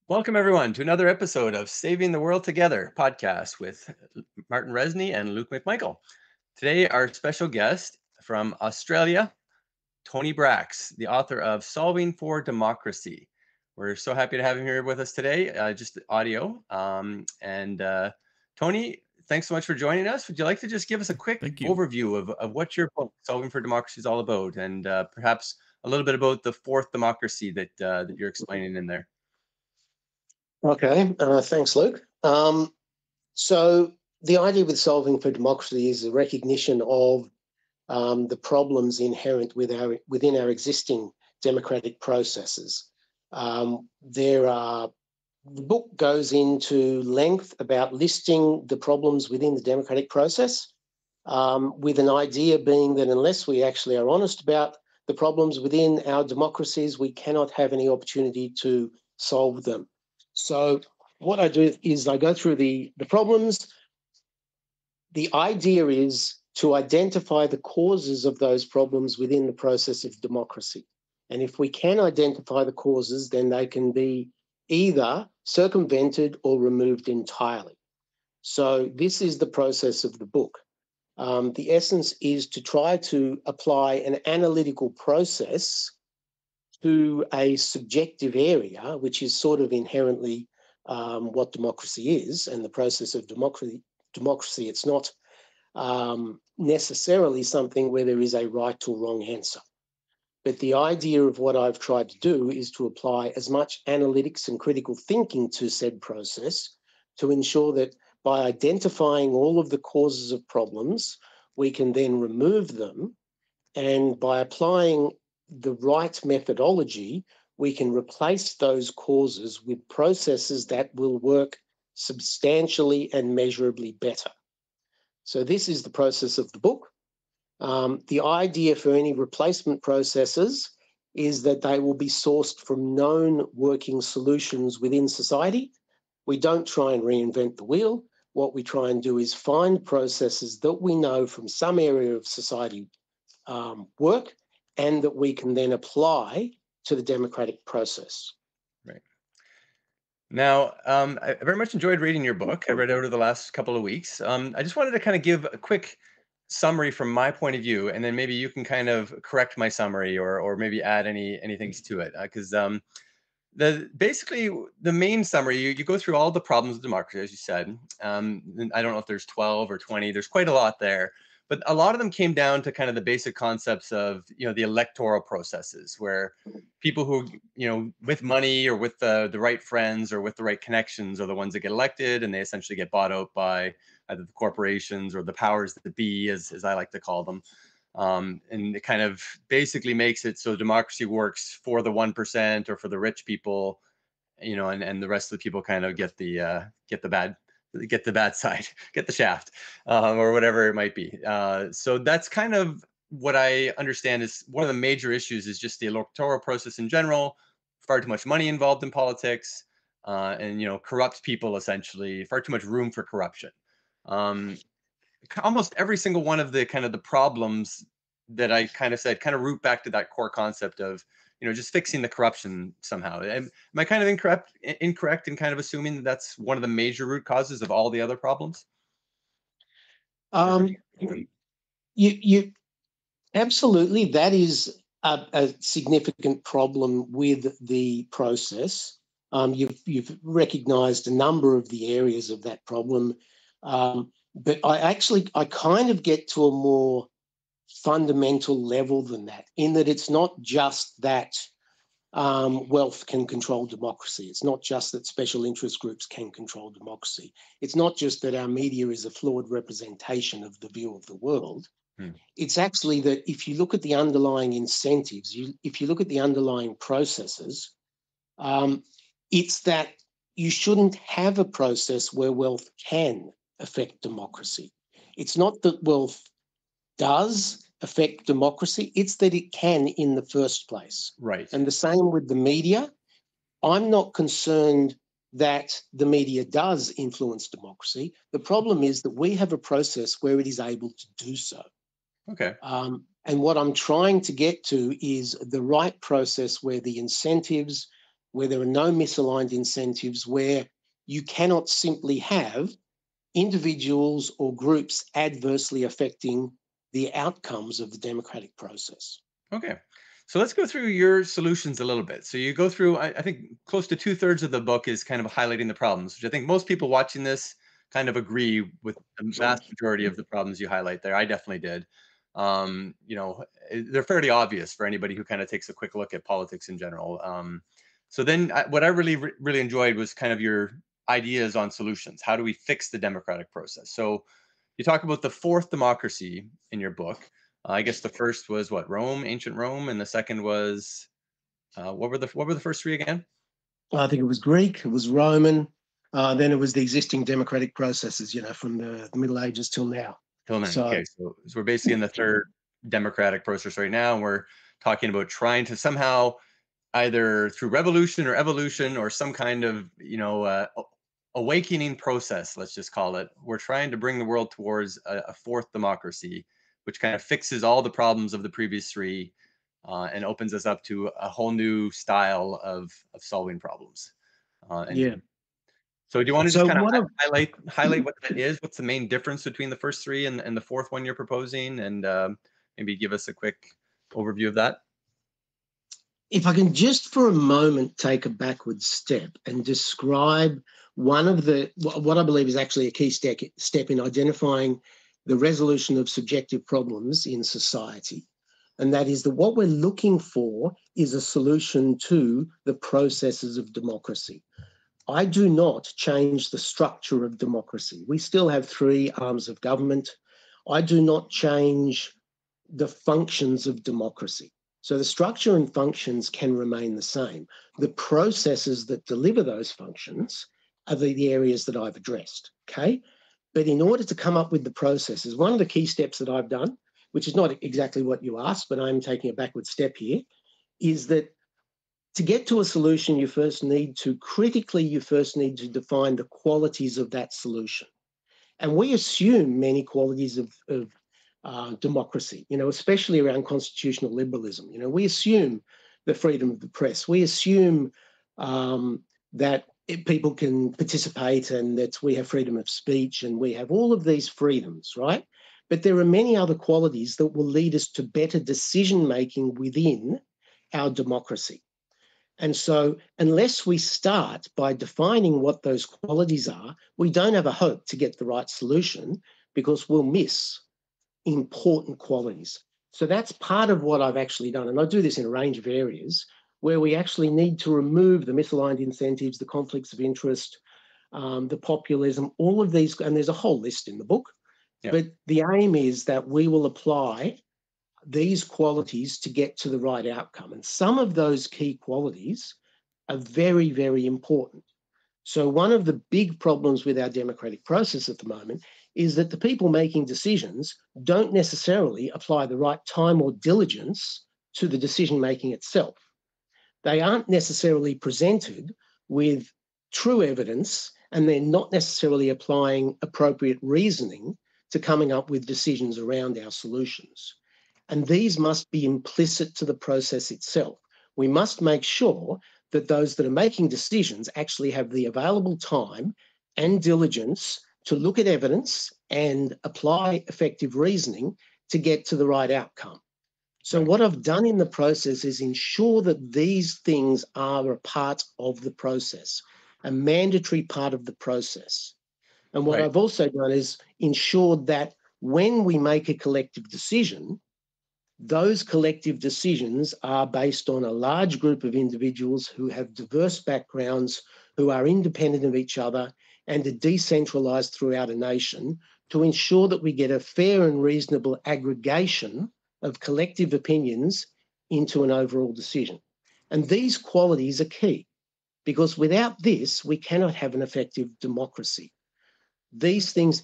Welcome, everyone, to another episode of Saving the World Together podcast with Martin Resney and Luke McMichael. Today, our special guest from Australia, Tony Bracks, the author of Solving for Democracy. We're so happy to have him here with us today, just audio. Tony, thanks so much for joining us. Would you like to just give us a quick Thank you. overview of what your book, Solving for Democracy, is all about, and perhaps a little bit about the fourth democracy that you're explaining in there? Okay, thanks, Luke. So the idea with solving for democracy is a recognition of the problems inherent within our existing democratic processes. The book goes into length about listing the problems within the democratic process, with an idea being that unless we actually are honest about the problems within our democracies, we cannot have any opportunity to solve them. So what I do is I go through the problems. The idea is to identify the causes of those problems within the process of democracy. And if we can identify the causes, then they can be either circumvented or removed entirely. So this is the process of the book. The essence is to try to apply an analytical process to a subjective area, which is sort of inherently what democracy is, and the process of democracy. It's not necessarily something where there is a right or wrong answer. But the idea of what I've tried to do is to apply as much analytics and critical thinking to said process to ensure that by identifying all of the causes of problems, we can then remove them. And by applying the right methodology, we can replace those causes with processes that will work substantially and measurably better. So this is the process of the book. The idea for any replacement processes is that they will be sourced from known working solutions within society. We don't try and reinvent the wheel. What we try and do is find processes that we know from some area of society work, and that we can then apply to the democratic process. Right. Now, I very much enjoyed reading your book. I read it over the last couple of weeks. I just wanted to kind of give a quick summary from my point of view, and then maybe you can kind of correct my summary or maybe add any things to it. Because basically the main summary, you go through all the problems of democracy, as you said. And I don't know if there's 12 or 20. There's quite a lot there. But a lot of them came down to kind of the basic concepts of, the electoral processes, where people who, with money or with the right friends or with the right connections are the ones that get elected, and they essentially get bought out by either the corporations or the powers that be, as I like to call them. And it kind of basically makes it so democracy works for the 1% or for the rich people, and the rest of the people kind of get the bad side, get the shaft, or whatever it might be. So that's kind of what I understand is one of the major issues is just the electoral process in general. Far too much money involved in politics, and corrupt people, essentially. Far too much room for corruption. Almost every single one of the problems that I kind of said kind of root back to that core concept of just fixing the corruption somehow. Am I kind of incorrect in kind of assuming that that's one of the major root causes of all the other problems? Um, you absolutely, that is a significant problem with the process. You've recognised a number of the areas of that problem, but I kind of get to a more fundamental level than that, in that it's not just that wealth can control democracy. It's not just that special interest groups can control democracy. It's not just that our media is a flawed representation of the view of the world. It's actually that if you look at the underlying incentives, if you look at the underlying processes, it's that you shouldn't have a process where wealth can affect democracy. It's not that wealth does affect democracy, it's that it can in the first place. Right. And the same with the media. I'm not concerned that the media does influence democracy. The problem is that we have a process where it is able to do so. Okay. And what I'm trying to get to is the right process where the incentives, where there are no misaligned incentives, where you cannot simply have individuals or groups adversely affecting the outcomes of the democratic process. Okay. So let's go through your solutions a little bit. So you go through, I think, close to two-thirds of the book is kind of highlighting the problems, which I think most people watching this kind of agree with the vast majority of the problems you highlight there. I definitely did. They're fairly obvious for anybody who kind of takes a quick look at politics in general. So then what I really enjoyed was kind of your ideas on solutions. How do we fix the democratic process? So you talk about the fourth democracy in your book. I guess the first was what, Rome, ancient Rome, and the second was what were the first three again? I think it was Greek, it was Roman, then it was the existing democratic processes, from the Middle Ages till now. Till then. So, Okay, so we're basically in the third democratic process right now, and we're talking about trying to somehow either through revolution or evolution or some kind of awakening process, let's just call it. We're trying to bring the world towards a fourth democracy, which kind of fixes all the problems of the previous three, and opens us up to a whole new style of solving problems. And yeah. so, do you want to just So kind of what I've highlight what that is? What's the main difference between the first three and the fourth one you're proposing, and maybe give us a quick overview of that? If I can just for a moment take a backward step and describe one of what I believe is actually a key step in identifying the resolution of subjective problems in society. And that is that what we're looking for is a solution to the processes of democracy. I do not change the structure of democracy. We still have three arms of government. I do not change the functions of democracy. So the structure and functions can remain the same. The processes that deliver those functions are the areas that I've addressed, okay? But in order to come up with the processes, one of the key steps that I've done, which is not exactly what you asked, but I'm taking a backward step here, is that to get to a solution, you first need to define the qualities of that solution. And we assume many qualities of democracy, especially around constitutional liberalism. We assume the freedom of the press. We assume that people can participate and that we have freedom of speech and we have all of these freedoms, right? But there are many other qualities that will lead us to better decision making within our democracy. And so, unless we start by defining what those qualities are, we don't have a hope to get the right solution because we'll miss important qualities. So that's part of what I've actually done. And I do this in a range of areas where we actually need to remove the misaligned incentives, the conflicts of interest, the populism, all of these. And there's a whole list in the book. Yeah. But the aim is that we will apply these qualities to get to the right outcome. And some of those key qualities are very, very important. So one of the big problems with our democratic process at the moment is that the people making decisions don't necessarily apply the right time or diligence to the decision making itself. They aren't necessarily presented with true evidence, and they're not necessarily applying appropriate reasoning to coming up with decisions around our solutions. And these must be implicit to the process itself. We must make sure that those that are making decisions actually have the available time and diligence to look at evidence and apply effective reasoning to get to the right outcome. So what I've done in the process is ensure that these things are a part of the process, a mandatory part of the process. And what I've also done is ensured that when we make a collective decision, those collective decisions are based on a large group of individuals who have diverse backgrounds, who are independent of each other, and are decentralized throughout a nation to ensure that we get a fair and reasonable aggregation of collective opinions into an overall decision. And these qualities are key because without this, we cannot have an effective democracy. These things,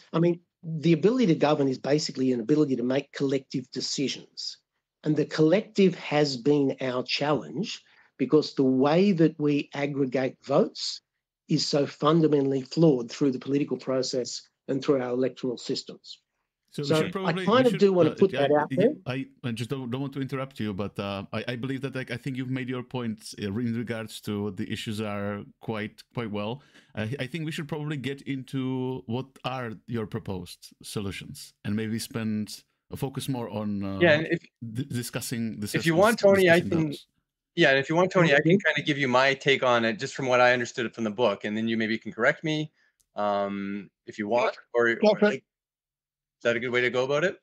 the ability to govern is basically an ability to make collective decisions. And the collective has been our challenge because the way that we aggregate votes is so fundamentally flawed through the political process and through our electoral systems. So we So should I probably kind of do want to put that out there. I just don't want to interrupt you, but I believe that I think you've made your points in regards to the issues are quite well. I think we should probably get into what are your proposed solutions and maybe focus more on and discussing if you want, Tony, I can. those. Yeah, and if you want, Tony, I can kind of give you my take on it, just from what I understood from the book, and then you maybe can correct me, if you want, or is that a good way to go about it?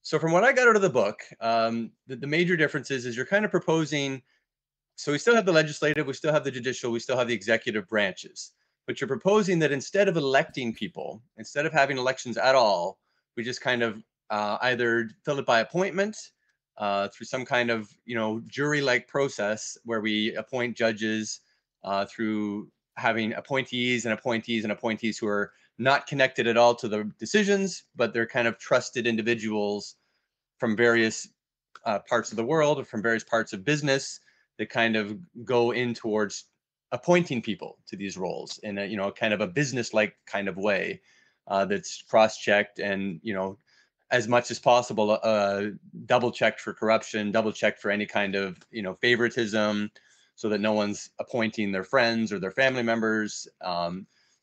So from what I got out of the book, the major difference is you're kind of proposing. So we still have the legislative, we still have the judicial, we still have the executive branches, but you're proposing that instead of electing people, instead of having elections at all, we just kind of either fill it by appointment through some kind of jury-like process where we appoint judges through having appointees and appointees and appointees who are not connected at all to the decisions, but they're kind of trusted individuals from various parts of the world or from various parts of business that kind of go in towards appointing people to these roles in a kind of a business-like kind of way that's cross-checked and as much as possible double-checked for corruption, double-checked for any kind of favoritism, so that no one's appointing their friends or their family members.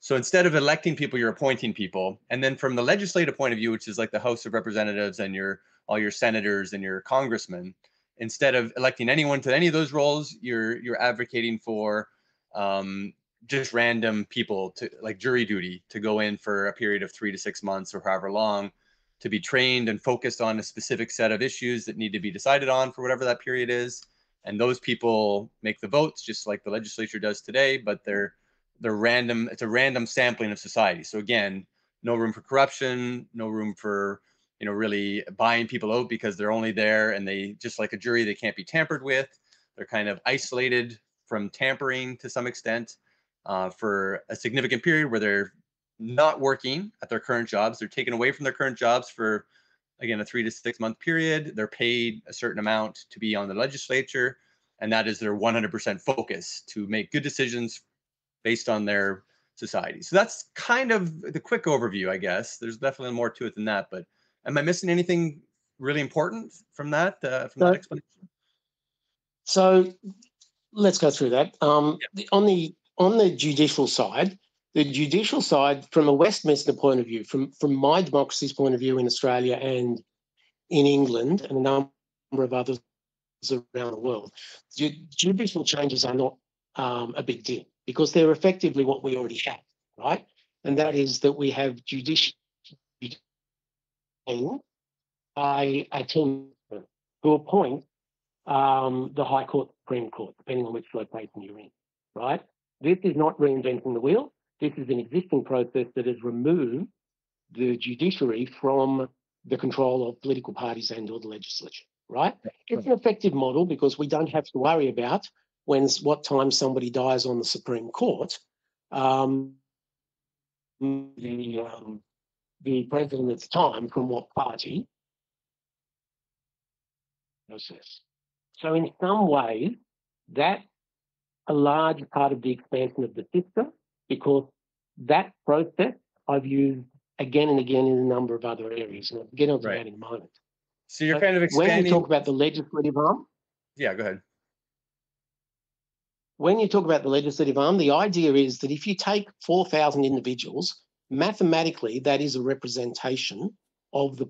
So instead of electing people, you're appointing people. And then from the legislative point of view, which is like the House of Representatives and all your senators and your congressmen, instead of electing anyone to any of those roles, you're advocating for just random people to like jury duty to go in for a period of 3 to 6 months or however long to be trained and focused on a specific set of issues that need to be decided on for whatever that period is. And those people make the votes just like the legislature does today, but they're random. It's a random sampling of society. So again, no room for corruption, no room for really buying people out because they're only there and they, just like a jury, they can't be tampered with. They're kind of isolated from tampering to some extent for a significant period where they're not working at their current jobs. They're taken away from their current jobs for, again, a 3 to 6 month period. They're paid a certain amount to be on the legislature, and that is their 100% focus to make good decisions based on their society. So that's kind of the quick overview, I guess. There's definitely more to it than that, but am I missing anything really important from that explanation? So let's go through that. On the judicial side, from a Westminster point of view, from my democracy's point of view in Australia and in England and a number of others around the world, judicial changes are not a big deal because they're effectively what we already have, right? And that is that we have judicial by a team who appoint the High Court, Supreme Court, depending on which location you're in, right? This is not reinventing the wheel. This is an existing process that has removed the judiciary from the control of political parties and or the legislature, right? It's an effective model because we don't have to worry about what time somebody dies on the Supreme Court. The president's time from what party process. So in some ways, that's a large part of the expansion of the system because that process I've used again and again in a number of other areas, and I'll get onto that in a moment. So you're kind of expanding. When you talk about the legislative arm, yeah, go ahead. When you talk about the legislative arm, the idea is that if you take 4,000 individuals, mathematically that is a representation of the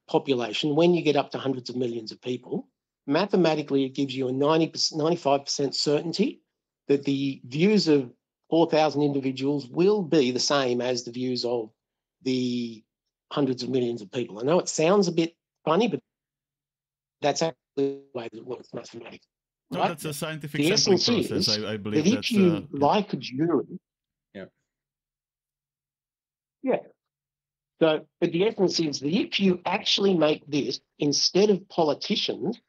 population. When you get up to hundreds of millions of people, mathematically it gives you a 95% certainty that the views of 4,000 individuals will be the same as the views of the hundreds of millions of people. I know it sounds a bit funny, but that's actually the way that it works mathematically. No, right? That's a scientific The sampling essence process. is I believe that that's if you like a jury, yeah. So, but the essence is that if you actually make this, instead of politicians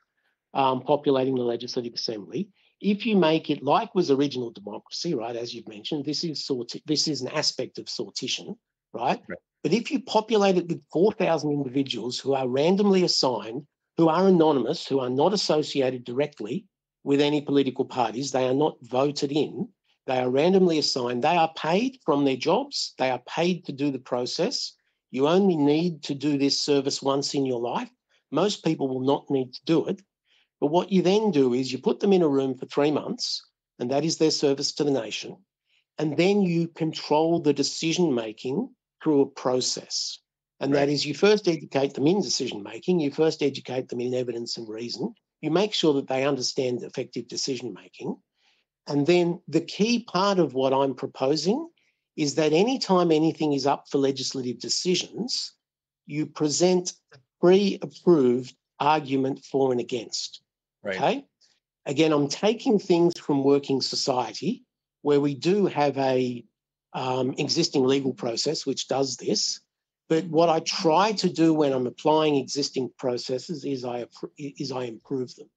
populating the Legislative Assembly, if you make it like was original democracy, right, as you've mentioned, this is an aspect of sortition, right? But if you populate it with 4,000 individuals who are randomly assigned, who are anonymous, who are not associated directly with any political parties, they are not voted in, they are randomly assigned, they are paid from their jobs, they are paid to do the process. You only need to do this service once in your life. Most people will not need to do it. But what you then do is you put them in a room for 3 months, and that is their service to the nation. And then you control the decision-making through a process. And that is, you first educate them in decision-making. You first educate them in evidence and reason. You make sure that they understand effective decision-making. And then the key part of what I'm proposing is that anytime anything is up for legislative decisions, you present a pre-approved argument for and against. Right. Okay? Again, I'm taking things from working society where we do have a existing legal process which does this. But what I try to do when I'm applying existing processes is I improve them.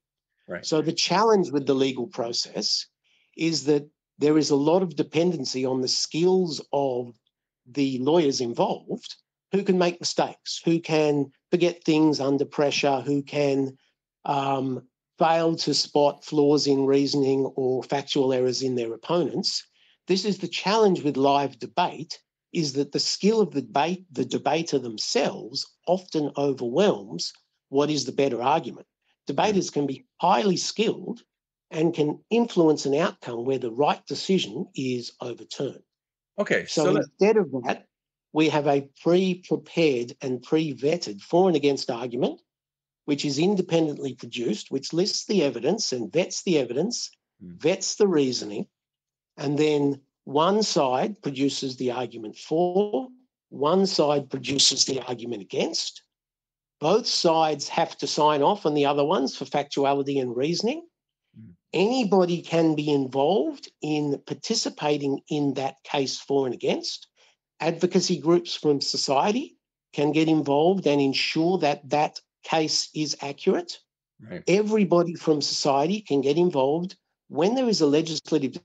Right. So the challenge with the legal process is that there is a lot of dependency on the skills of the lawyers involved who can make mistakes, who can forget things under pressure, who can fail to spot flaws in reasoning or factual errors in their opponents. This is the challenge with live debate, is that the skill of the debater themselves often overwhelms what is the better argument. Debaters can be highly skilled and can influence an outcome where the right decision is overturned. Okay. So instead of that, we have a pre-prepared and pre-vetted for and against argument, which is independently produced, which lists the evidence and vets the evidence, vets the reasoning, and then one side produces the argument for, one side produces the argument against. Both sides have to sign off on the other ones for factuality and reasoning. Anybody can be involved in participating in that case for and against. Advocacy groups from society can get involved and ensure that that case is accurate. Right. Everybody from society can get involved. When there is a legislative,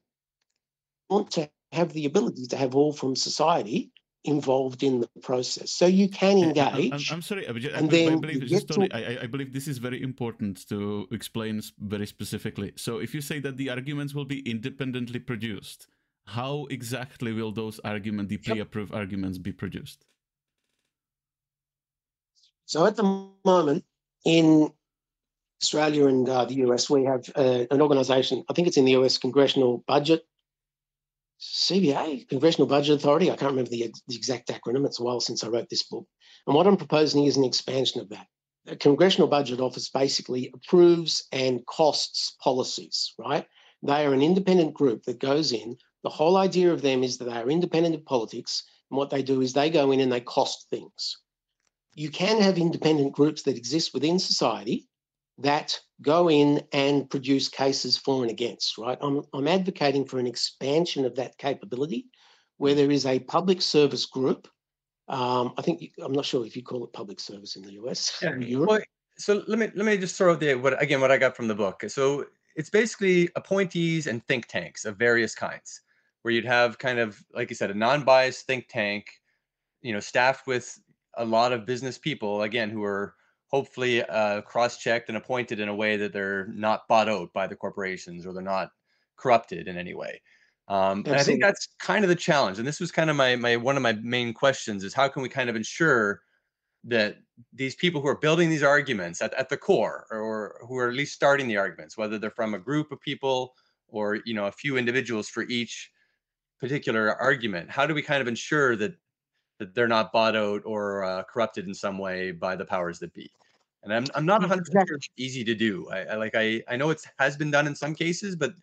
want to have the ability to have all from society involved in the process, so you can engage. I'm sorry, and I then believe, you just get Tony, to- I believe this is very important to explain very specifically. So if you say that the arguments will be independently produced, how exactly will those arguments, the pre-approved arguments, be produced? So at the moment in Australia and the US, we have an organisation, I think it's in the US Congressional Budget, CBA, Congressional Budget Authority. I can't remember the exact acronym. It's a while since I wrote this book. And what I'm proposing is an expansion of that. The Congressional Budget Office basically approves and costs policies, right? They are an independent group that goes in. The whole idea of them is that they are independent of politics. And what they do is they go in and they cost things. You can have independent groups that exist within society that go in and produce cases for and against, right? I'm advocating for an expansion of that capability where there is a public service group. I'm not sure if you call it public service in the US. Yeah. Or Europe. Well, so let me just throw out what I got from the book. So it's basically appointees and think tanks of various kinds, where you'd have kind of, like you said, a non-biased think tank, staffed with a lot of business people, again, who are hopefully cross-checked and appointed in a way that they're not bought out by the corporations or they're not corrupted in any way. And I think that's kind of the challenge. And this was kind of one of my main questions is how can we kind of ensure that these people who are building these arguments at the core, or who are at least starting the arguments, whether they're from a group of people or a few individuals for each particular argument, how do we kind of ensure that they're not bought out or corrupted in some way by the powers that be? And I'm not 100% sure it's easy to do. I know it has been done in some cases, but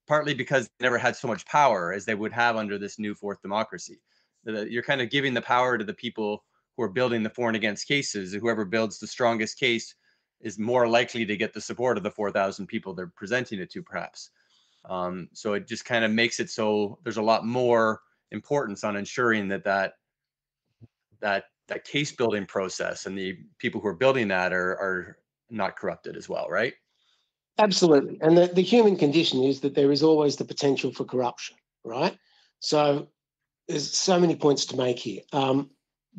partly because they never had so much power as they would have under this new fourth democracy. You're kind of giving the power to the people who are building the for and against cases. Whoever builds the strongest case is more likely to get the support of the 4,000 people they're presenting it to, perhaps. So it just kind of makes it so there's a lot more importance on ensuring that case building process and the people who are building that are not corrupted as well, right? Absolutely. And the human condition is that there is always the potential for corruption, right? So there's so many points to make here.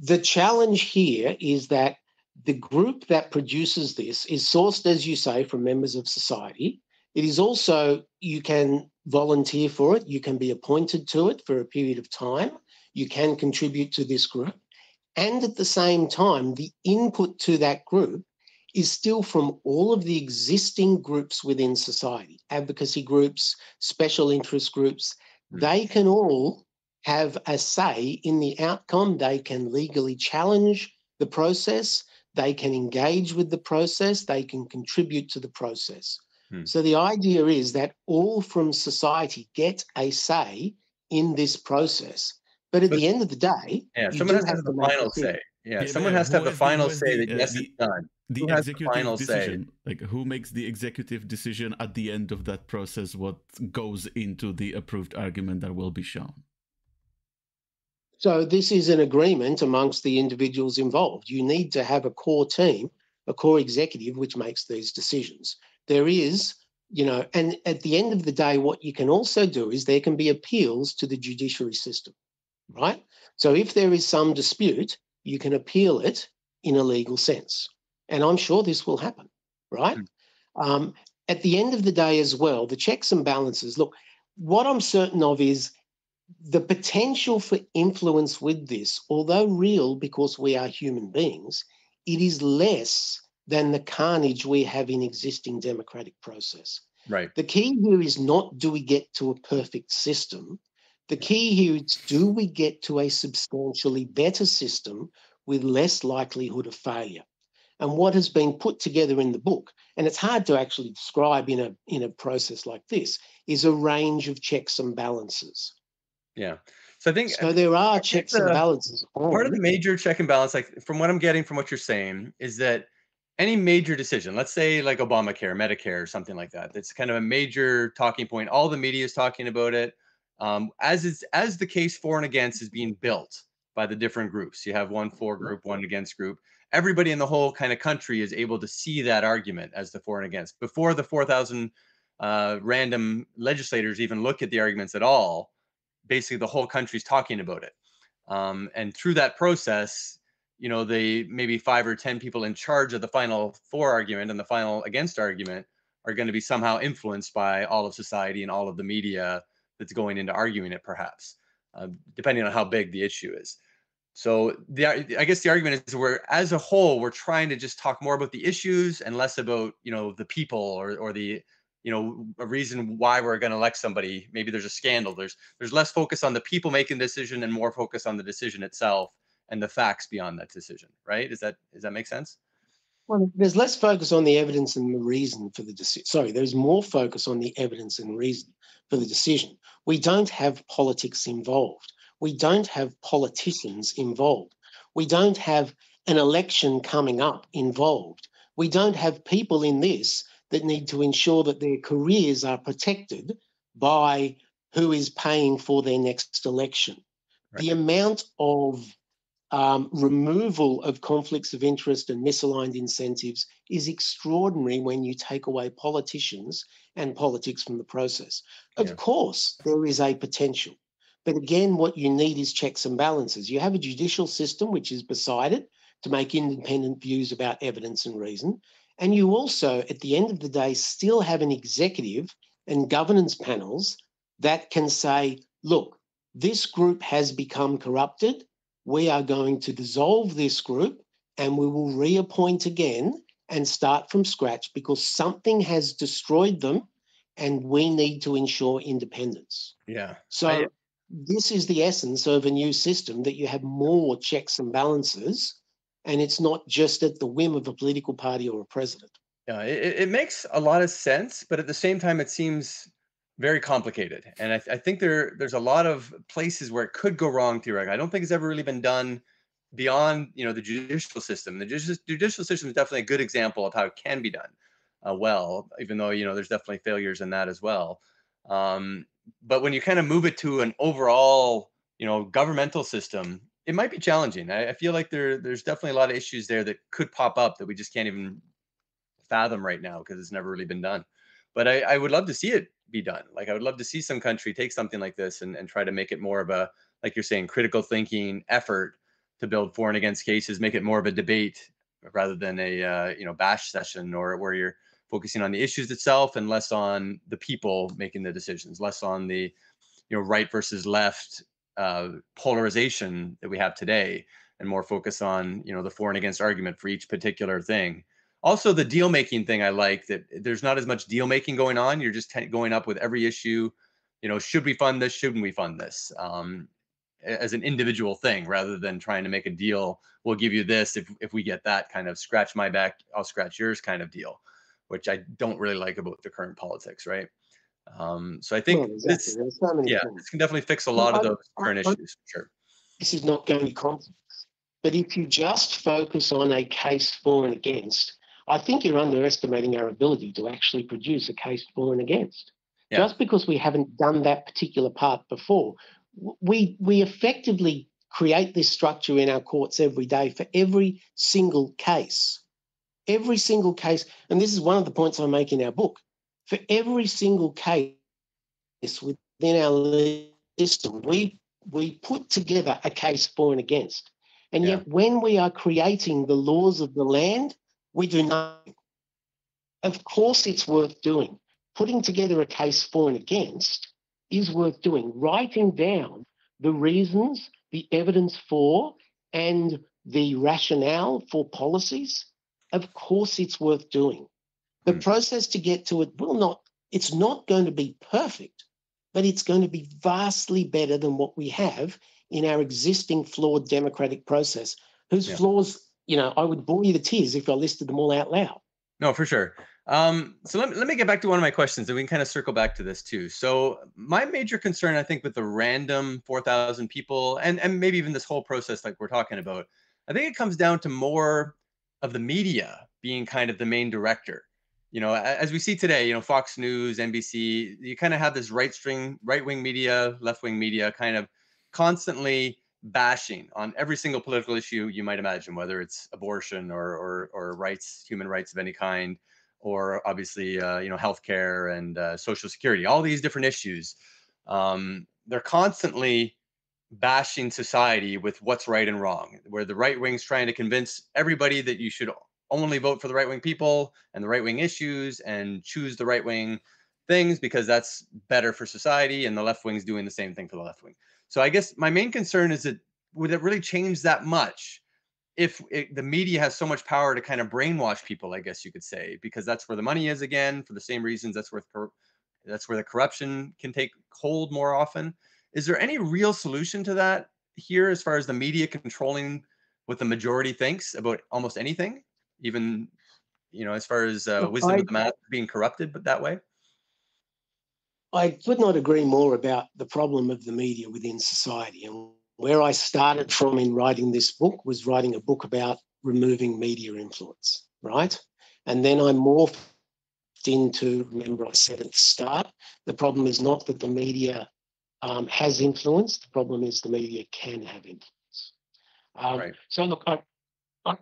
The challenge here is that the group that produces this is sourced, as you say, from members of society. It is also, you can volunteer for it, you can be appointed to it for a period of time, you can contribute to this group. And at the same time, the input to that group is still from all of the existing groups within society, advocacy groups, special interest groups. They can all have a say in the outcome. They can legally challenge the process. They can engage with the process. They can contribute to the process. So the idea is that all from society get a say in this process. But at the end of the day, Yeah, you someone do has to have have to the make final decisions. say. Yeah, Yeah, but someone has to have the who final has say that yes, it's done. the Who has the executive final say? decision? Like, who makes the executive decision at the end of that process? What goes into the approved argument that will be shown? So this is an agreement amongst the individuals involved. You need to have a core team, a core executive, which makes these decisions. There is, and at the end of the day, what you can also do is there can be appeals to the judiciary system, right? So if there is some dispute, you can appeal it in a legal sense. And I'm sure this will happen, right? At the end of the day as well, the checks and balances, look, what I'm certain of is the potential for influence with this, although real because we are human beings, it is less than the carnage we have in existing democratic process. Right. The key here is not do we get to a perfect system. The key here is do we get to a substantially better system with less likelihood of failure. And what has been put together in the book, and it's hard to actually describe in a process like this, is a range of checks and balances. Yeah. So I think there are checks and balances. Part of the major check and balance, like from what I'm getting from what you're saying, is that any major decision, let's say like Obamacare, Medicare, or something like that, that's kind of a major talking point. All the media is talking about it. As the case for and against is being built by the different groups. You have one for group, one against group. Everybody in the whole kind of country is able to see that argument as the for and against. Before the 4,000 random legislators even look at the arguments at all, basically the whole country's talking about it. And through that process, the maybe 5 or 10 people in charge of the final for argument and the final against argument are going to be somehow influenced by all of society and all of the media that's going into arguing it, perhaps, depending on how big the issue is. So I guess the argument is as a whole, we're trying to just talk more about the issues and less about, the people or the, a reason why we're going to elect somebody. Maybe there's a scandal. There's less focus on the people making the decision and more focus on the decision itself and the facts beyond that decision, right? Does that make sense? Well, there's less focus on the evidence and the reason for the decision. Sorry, there's more focus on the evidence and reason for the decision. We don't have politics involved. We don't have politicians involved. We don't have an election coming up involved. We don't have people in this that need to ensure that their careers are protected by who is paying for their next election. Right. The amount of removal of conflicts of interest and misaligned incentives is extraordinary when you take away politicians and politics from the process. Of course, there is a potential. But again, what you need is checks and balances. You have a judicial system which is beside it to make independent views about evidence and reason. And you also, at the end of the day, still have an executive and governance panels that can say, look, this group has become corrupted. We are going to dissolve this group and we will reappoint again and start from scratch because something has destroyed them and we need to ensure independence. Yeah. So this is the essence of a new system, that you have more checks and balances and it's not just at the whim of a political party or a president. Yeah, it makes a lot of sense, but at the same time, it seems very complicated. And I think there's a lot of places where it could go wrong theoretically. I don't think it's ever really been done beyond, the judicial system. The judicial system is definitely a good example of how it can be done well, even though, there's definitely failures in that as well. But when you kind of move it to an overall, governmental system, it might be challenging. I feel like there's definitely a lot of issues there that could pop up that we just can't even fathom right now because it's never really been done. But I would love to see it be done. Like I would love to see some country take something like this and try to make it more of a, like you're saying, critical thinking effort to build for and against cases, make it more of a debate rather than a bash session or where you're focusing on the issues itself and less on the people making the decisions, less on the right versus left polarization that we have today. and more focus on, the for and against argument for each particular thing. Also, the deal making thing, I like that there's not as much deal making going on. You're just going up with every issue. Should we fund this? Shouldn't we fund this? As an individual thing, rather than trying to make a deal. We'll give you this if we get that kind of scratch my back, I'll scratch yours kind of deal, which I don't really like about the current politics, right? So I think Well, exactly. There's so many things. this can definitely fix a Look, lot of those current issues, for sure. this is not going to be complex, but if you just focus on a case for and against, I think you're underestimating our ability to actually produce a case for and against. Yeah. Just because we haven't done that particular part before, we effectively create this structure in our courts every day for every single case. Every single case, and this is one of the points I make in our book, for every single case within our system, we put together a case for and against. And yet when we are creating the laws of the land, we do nothing. Of course it's worth doing. Putting together a case for and against is worth doing. Writing down the reasons, the evidence for, and the rationale for policies, of course it's worth doing. The process to get to it it's not going to be perfect, but it's going to be vastly better than what we have in our existing flawed democratic process, whose flaws, I would bore you to tears if I listed them all out loud. No, for sure. So let me get back to one of my questions, and we can kind of circle back to this too. So my major concern, I think, with the random 4,000 people, and maybe even this whole process like we're talking about, I think it comes down to more of the media being kind of the main director. As we see today, Fox News, NBC, you kind of have this right-wing media, left-wing media kind of constantly bashing on every single political issue you might imagine, whether it's abortion or rights, human rights of any kind, or obviously, healthcare and social security, all these different issues. They're constantly bashing society with what's right and wrong, where the right wing's trying to convince everybody that you should only vote for the right wing people and the right wing issues and choose the right wing things because that's better for society, and the left wing's doing the same thing for the left wing. So I guess my main concern is that would it really change that much if the media has so much power to kind of brainwash people, I guess you could say, because that's where the money is again, for the same reasons that's where the corruption can take hold more often. Is there any real solution to that here as far as the media controlling what the majority thinks about almost anything, even, as far as wisdom of the mass being corrupted, but that way? I could not agree more about the problem of the media within society. And where I started from in writing this book was writing a book about removing media influence, right? And then I morphed into, remember I said at the start, the problem is not that the media has influence, the problem is the media can have influence. Right. So look, I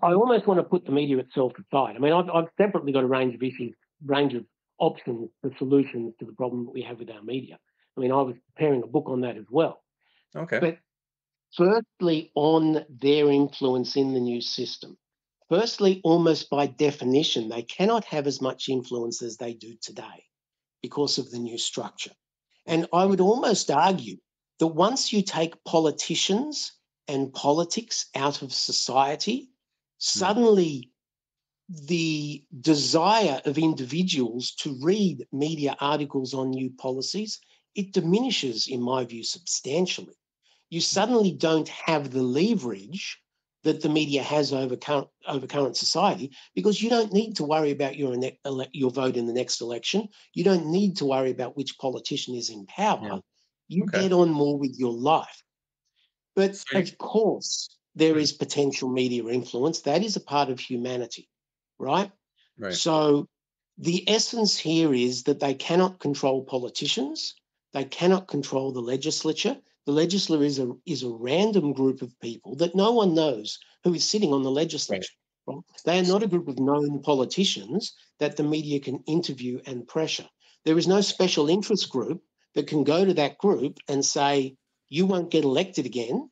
almost want to put the media itself aside. I mean, I've separately got a range of issues, range of options for solutions to the problem that we have with our media. I mean, I was preparing a book on that as well. Okay. But firstly, on their influence in the new system. Firstly, almost by definition, they cannot have as much influence as they do today because of the new structure. And I would almost argue that once you take politicians and politics out of society, suddenly the desire of individuals to read media articles on new policies, it diminishes, in my view, substantially. You suddenly don't have the leverage that the media has over current society, because you don't need to worry about your vote in the next election. You don't need to worry about which politician is in power. Yeah. You get on more with your life. But So of course, there is potential media influence. That is a part of humanity, right? Right. So the essence here is that they cannot control politicians. They cannot control the legislature. The legislature is a random group of people that no one knows who is sitting on the legislature. Right. They are not a group of known politicians that the media can interview and pressure. There is no special interest group that can go to that group and say, you won't get elected again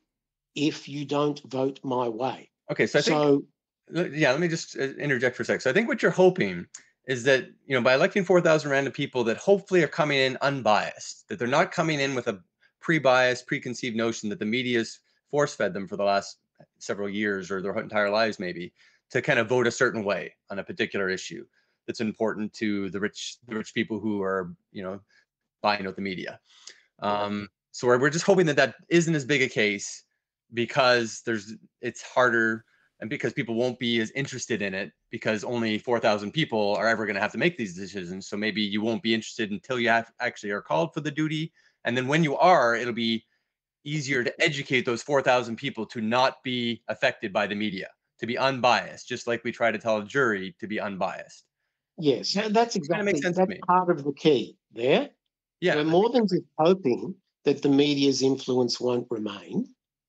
if you don't vote my way. Okay, so I think, let me just interject for a sec. So I think what you're hoping is that, by electing 4,000 random people that hopefully are coming in unbiased, that they're not coming in with a pre-biased, preconceived notion that the media's force-fed them for the last several years or their entire lives maybe to kind of vote a certain way on a particular issue that's important to the rich people who are, you know, buying out the media. So we're just hoping that that isn't as big a case because it's harder and because people won't be as interested in it because only 4,000 people are ever going to have to make these decisions. So maybe you won't be interested until you actually are called for the duty. And then when you are, it'll be easier to educate those 4,000 people to not be affected by the media, to be unbiased, just like we try to tell a jury to be unbiased. Yes, that's Kind of makes exactly, sense to that's me. part of the key there. Yeah. We're more than just hoping that the media's influence won't remain,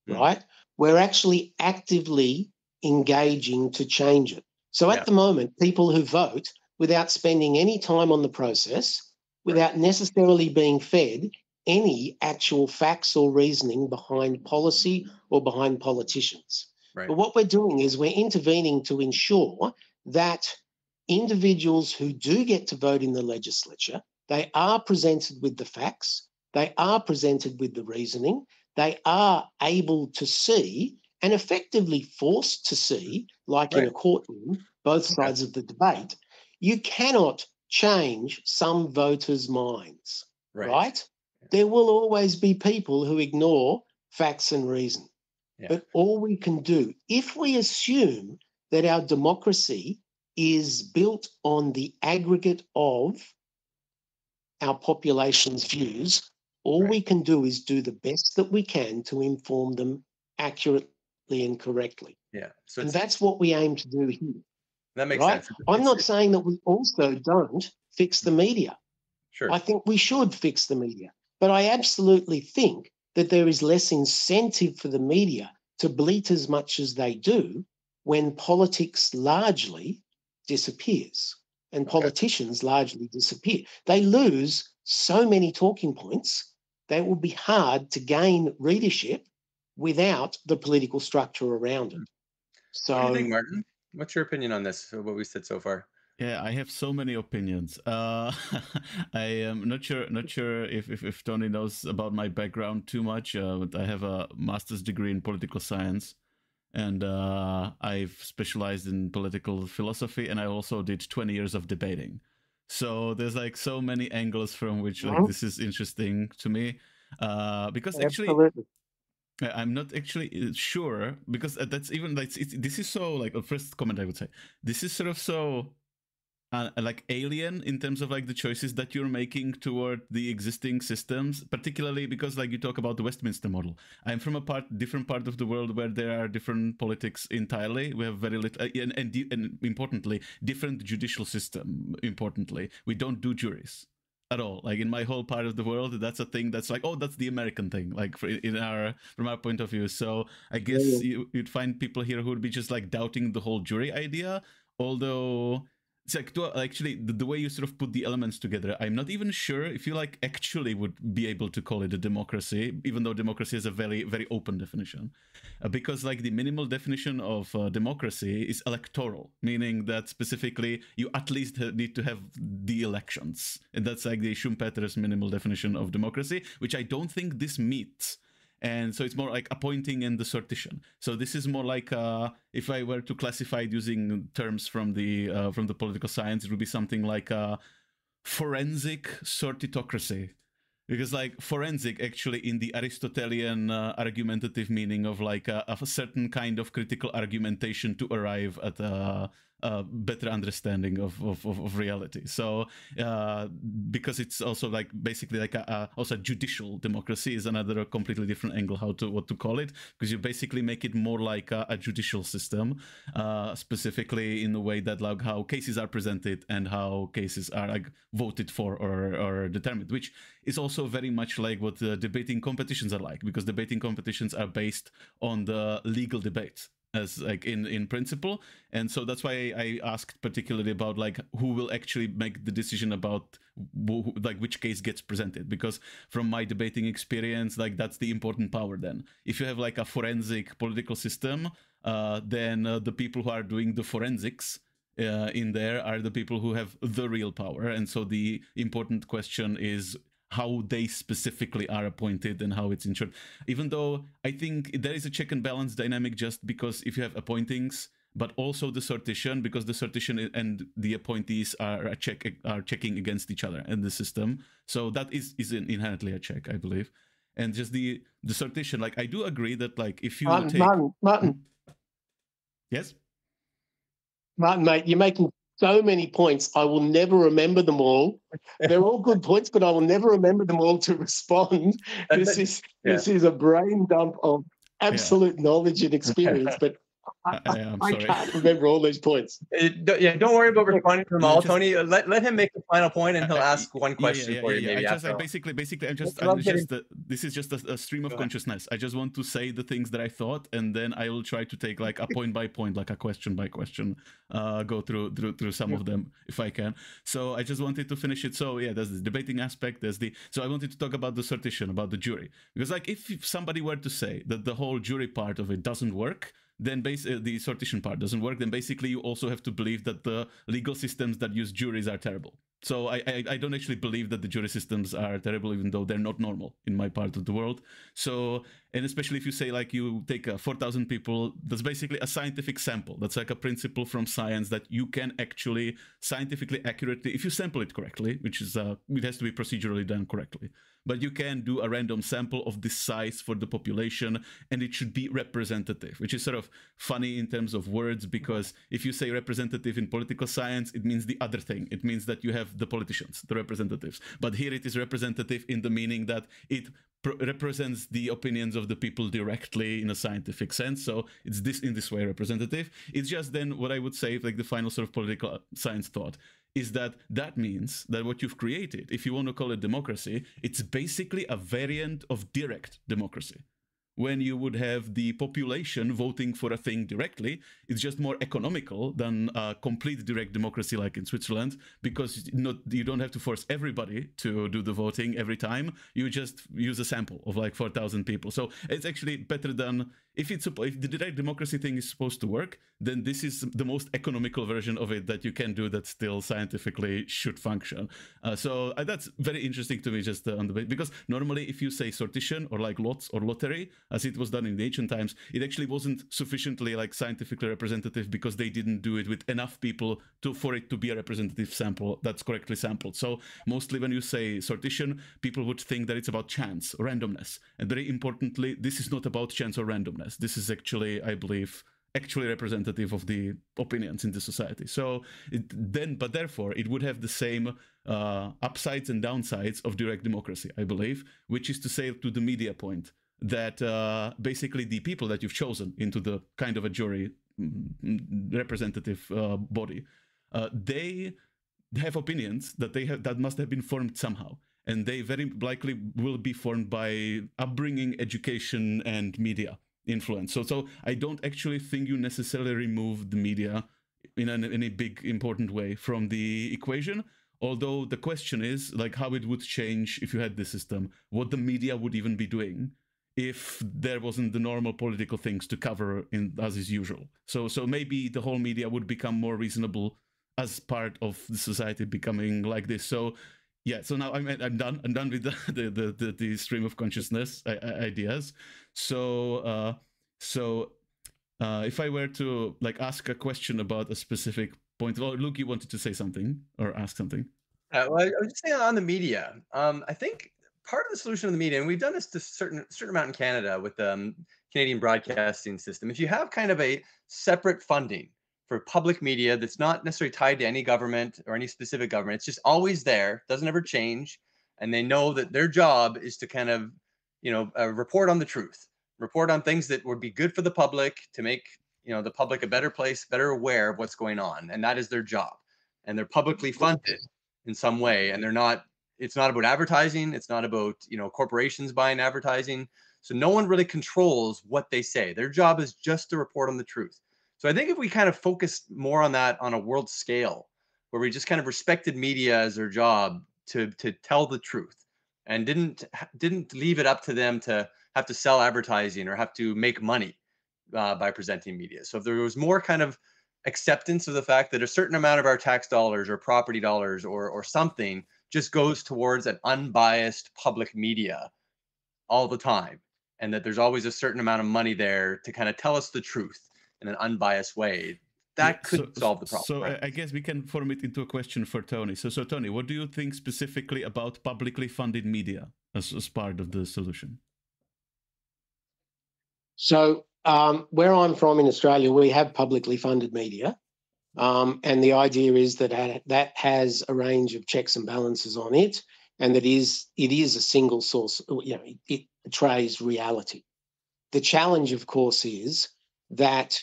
right? We're actually actively engaging to change it. So at the moment, people who vote without spending any time on the process, without necessarily being fed any actual facts or reasoning behind policy or behind politicians. Right. But what we're doing is we're intervening to ensure that individuals who do get to vote in the legislature, they are presented with the facts, they are presented with the reasoning, they are able to see and effectively forced to see, like in a courtroom, both sides of the debate. You cannot change some voters' minds, right? There will always be people who ignore facts and reason. But all we can do, if we assume that our democracy is built on the aggregate of our population's views, all we can do is do the best that we can to inform them accurately and correctly. Yeah. So and that's what we aim to do here. That makes right? sense. I'm not saying that we also don't fix the media. Sure. I think we should fix the media. But I absolutely think that there is less incentive for the media to bleat as much as they do when politics largely disappears and politicians largely disappear. They lose so many talking points that it will be hard to gain readership without the political structure around it. So, what do you think, Martin? What's your opinion on this, what we said so far? Yeah, I have so many opinions. I am not sure if Tony knows about my background too much, but I have a master's degree in political science, and I've specialized in political philosophy, and I also did 20 years of debating. So there's like so many angles from which like this is interesting to me, because actually. I'm not actually sure because that's even like this is so like a first comment I would say this is sort of so like alien in terms of like the choices that you're making toward the existing systems, particularly because like you talk about the Westminster model. I'm from a different part of the world where there are different politics entirely. We have very little and importantly different judicial system. Importantly, we don't do juries at all. Like in my whole part of the world, that's a thing that's like, oh, that's the American thing, like from our point of view. So I guess you'd find people here who would be just like doubting the whole jury idea, although it's like actually the way you sort of put the elements together, I'm not even sure if you like actually would be able to call it a democracy, even though democracy is a very, very open definition. Because like the minimal definition of democracy is electoral, meaning that specifically you at least need to have the elections. And that's like the Schumpeter's minimal definition of democracy, which I don't think this meets. And so it's more like appointing and the sortition. So this is more like if I were to classify it using terms from the political science, it would be something like a forensic sortitocracy. Because like forensic actually in the Aristotelian argumentative meaning of like a certain kind of critical argumentation to arrive at a better understanding of reality. So because it's also like basically like also judicial democracy is another completely different angle what to call it, because you basically make it more like a judicial system, specifically in the way that like how cases are presented and how cases are like voted for or determined, which is also very much like what the debating competitions are like, because debating competitions are based on the legal debate as like in principle. And so that's why I asked particularly about like who will actually make the decision about like which case gets presented, because from my debating experience, like that's the important power. Then if you have like a forensic political system, then the people who are doing the forensics in there are the people who have the real power. And so the important question is how they specifically are appointed and how it's ensured. Even though I think there is a check and balance dynamic, just because if you have appointings, but also the sortition, because the sortition and the appointees are checking against each other in the system. So that is inherently a check, I believe. And just the sortition, like, I do agree that, like, if you Martin. Yes? Martin, mate, you're making so many points. I will never remember them all. They're all good points, but I will never remember them all to respond. This is a brain dump of absolute knowledge and experience, but I can't remember all these points. Don't worry about responding to them all, Tony. Let him make the final point, and he'll ask one question for you. Maybe basically, this is just a stream of consciousness. I just want to say the things that I thought, and then I will try to take, like, a point by point, like a question by question, go through some of them if I can. So I just wanted to finish it. So yeah, there's the debating aspect. So I wanted to talk about the sortition, about the jury, because, like, if somebody were to say that the whole jury part of it doesn't work, then the sortition part doesn't work, then basically you also have to believe that the legal systems that use juries are terrible. So I don't actually believe that the jury systems are terrible, even though they're not normal in my part of the world. So, and especially if you say, like, you take 4,000 people, that's basically a scientific sample. That's like a principle from science that you can actually scientifically accurately, if you sample it correctly, which is, it has to be procedurally done correctly, but you can do a random sample of this size for the population, and it should be representative, which is sort of funny in terms of words, because if you say representative in political science, it means the other thing. It means that you have the politicians, the representatives. But here it is representative in the meaning that it represents the opinions of the people directly in a scientific sense. So it's in this way representative. It's just then what I would say, like, the final sort of political science thought, is that means that what you've created, if you want to call it democracy, it's basically a variant of direct democracy. When you would have the population voting for a thing directly, it's just more economical than a complete direct democracy like in Switzerland, because you don't have to force everybody to do the voting every time. You just use a sample of like 4,000 people. So it's actually better than, if the direct democracy thing is supposed to work, then this is the most economical version of it that you can do that still scientifically should function. So that's very interesting to me, just on the, because normally if you say sortition or like lots or lottery, as it was done in the ancient times, it actually wasn't sufficiently like scientifically representative, because they didn't do it with enough people for it to be a representative sample that's correctly sampled. So mostly when you say sortition, people would think that it's about chance, randomness. And very importantly, this is not about chance or randomness. This is actually, I believe, actually representative of the opinions in the society. So but therefore it would have the same upsides and downsides of direct democracy, I believe, which is to say, to the media point, that basically the people that you've chosen into the kind of a jury representative body, they have opinions that must have been formed somehow, and they very likely will be formed by upbringing, education, and media influence. So I don't actually think you necessarily remove the media in a big important way from the equation. Although the question is like how it would change if you had this system, what the media would even be doing if there wasn't the normal political things to cover as is usual. So maybe the whole media would become more reasonable as part of the society becoming like this. So yeah, so now I'm done. I'm done with the stream of consciousness ideas. So if I were to like ask a question about a specific point, well, Luke, you wanted to say something or ask something? Well, I was just saying on the media. I think part of the solution of the media, and we've done this to a certain amount in Canada with the Canadian broadcasting system. If you have kind of a separate funding for public media that's not necessarily tied to any government or any specific government, it's just always there, doesn't ever change, and they know that their job is to kind of, report on the truth, report on things that would be good for the public, to make the public a better place, better aware of what's going on, and that is their job. And they're publicly funded in some way, and it's not about advertising, it's not about corporations buying advertising, so no one really controls what they say. Their job is just to report on the truth. So I think if we kind of focused more on that on a world scale, where we just kind of respected media as their job to tell the truth, and didn't leave it up to them to have to sell advertising or have to make money by presenting media. So if there was more kind of acceptance of the fact that a certain amount of our tax dollars or property dollars or something just goes towards an unbiased public media all the time, and that there's always a certain amount of money there to kind of tell us the truth in an unbiased way, Yeah, that could solve the problem. so right? I guess we can form it into a question for Tony. So Tony, what do you think specifically about publicly funded media as part of the solution? So where I'm from in Australia, we have publicly funded media. And the idea is that that has a range of checks and balances on it, and that it is a single source, it portrays reality. The challenge, of course, is that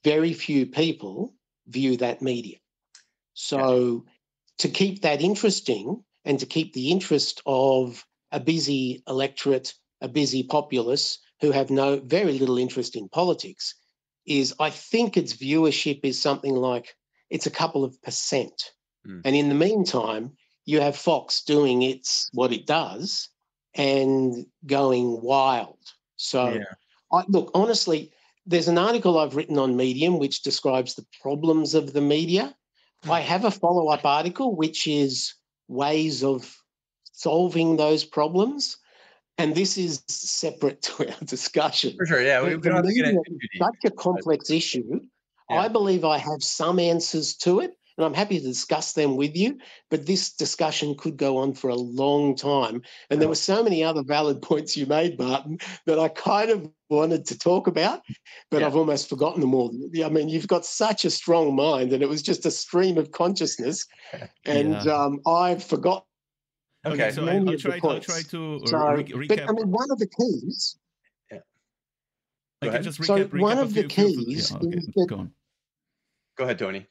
very few people view that media. So to keep that interesting and to keep the interest of a busy electorate, a busy populace who have very little interest in politics, is I think its viewership is something like it's a couple of percent. And in the meantime, you have Fox doing what it does and going wild. So look, honestly, there's an article I've written on Medium which describes the problems of the media. I have a follow-up article which is ways of solving those problems. And this is separate to our discussion. For sure, yeah. We don't have to get into It's such a complex issue. I believe I have some answers to it, and I'm happy to discuss them with you, but this discussion could go on for a long time. And there were so many other valid points you made, Martin, that I kind of wanted to talk about, but I've almost forgotten them all. I mean, you've got such a strong mind, and it was just a stream of consciousness, and I've forgotten. Okay, so I'll try to recap. But I mean, one of the keys. I can just recap. One of the keys. Go on. Go ahead, Tony.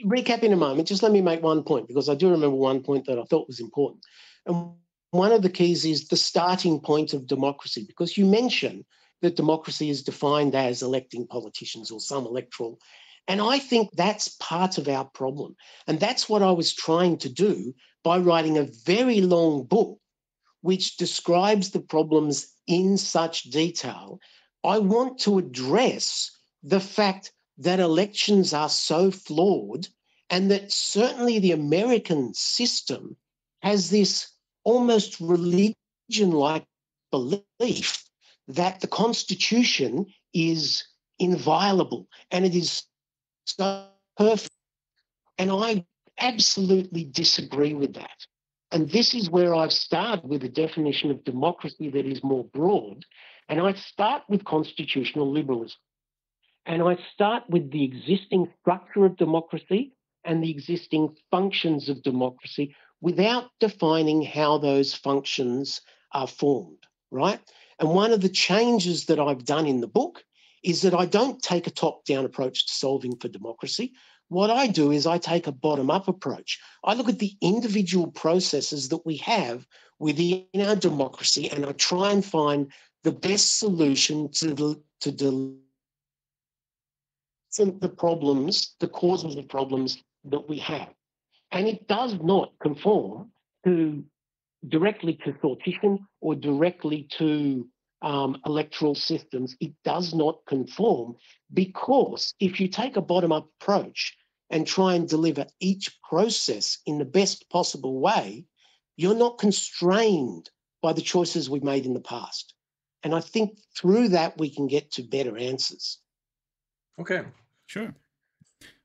Recap in a moment. Just let me make one point, because I do remember one point that I thought was important. And one of the keys is the starting point of democracy, because you mentioned that democracy is defined as electing politicians or some electoral. And I think that's part of our problem. And that's what I was trying to do by writing a very long book which describes the problems in such detail. I want to address the fact that elections are so flawed, and that certainly the American system has this almost religion-like belief that the Constitution is inviolable and it is so perfect. And I absolutely disagree with that. And this is where I've started with a definition of democracy that is more broad. And I start with constitutional liberalism. And I start with the existing structure of democracy and the existing functions of democracy without defining how those functions are formed, right? And one of the changes that I've done in the book is that I don't take a top-down approach to solving for democracy. What I do is I take a bottom-up approach. I look at the individual processes that we have within our democracy, and I try and find the best solution to the problems, the causes of problems that we have. And it does not conform directly to sortition or directly to electoral systems. It does not conform, because if you take a bottom-up approach and try and deliver each process in the best possible way, you're not constrained by the choices we've made in the past. And I think through that we can get to better answers. Okay. Sure.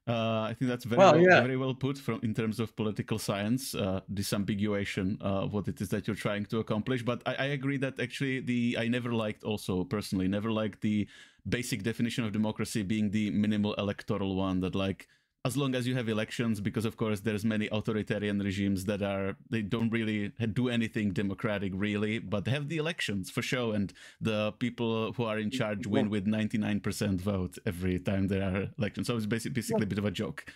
I think that's very well put in terms of political science, disambiguation of what it is that you're trying to accomplish. But I agree that actually I never liked the basic definition of democracy being the minimal electoral one, that like, as long as you have elections, because of course there's many authoritarian regimes that they don't really do anything democratic really, but they have the elections for show, and the people who are in charge win with 99% vote every time there are elections. So it's basically a bit of a joke.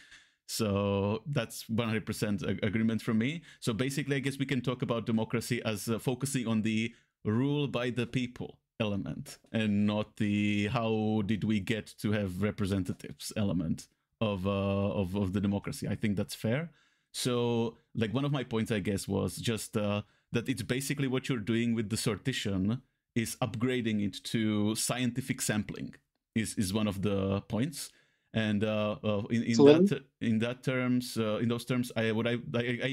So that's 100% agreement from me. So basically I guess we can talk about democracy as focusing on the rule by the people element, and not the how did we get to have representatives element of the democracy. I think that's fair. So like one of my points, I guess, was just that it's basically what you're doing with the sortition is upgrading it to scientific sampling is one of the points. And Absolutely. in those terms, I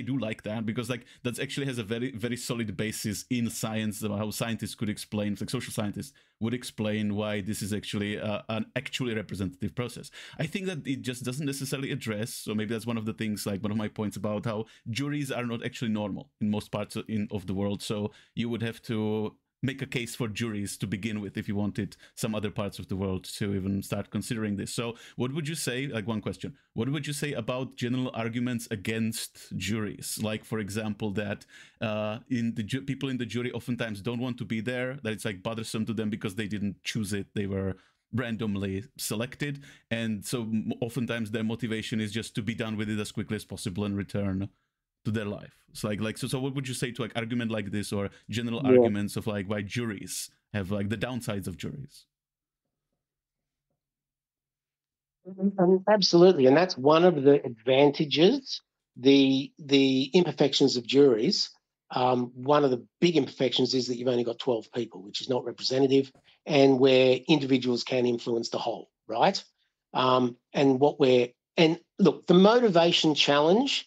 do like that, because like that actually has a very very solid basis in science, how scientists could explain, like social scientists would explain why this is actually an actually representative process. I think that it just doesn't necessarily address, so maybe that's one of the things, like one of my points about how juries are not actually normal in most parts of the world. So you would have to make a case for juries to begin with if you wanted some other parts of the world to even start considering this. So what would you say, like one question, what would you say about general arguments against juries? Like, for example, that people in the jury oftentimes don't want to be there, that it's like bothersome to them because they didn't choose it, they were randomly selected, and so oftentimes their motivation is just to be done with it as quickly as possible and return to their life. It's so what would you say to like argument like this, or general Yeah. arguments of like why juries have like the downsides of juries? Absolutely, and that's one of the advantages. The imperfections of juries. One of the big imperfections is that you've only got 12 people, which is not representative, and where individuals can influence the whole, right? And look, the motivation challenge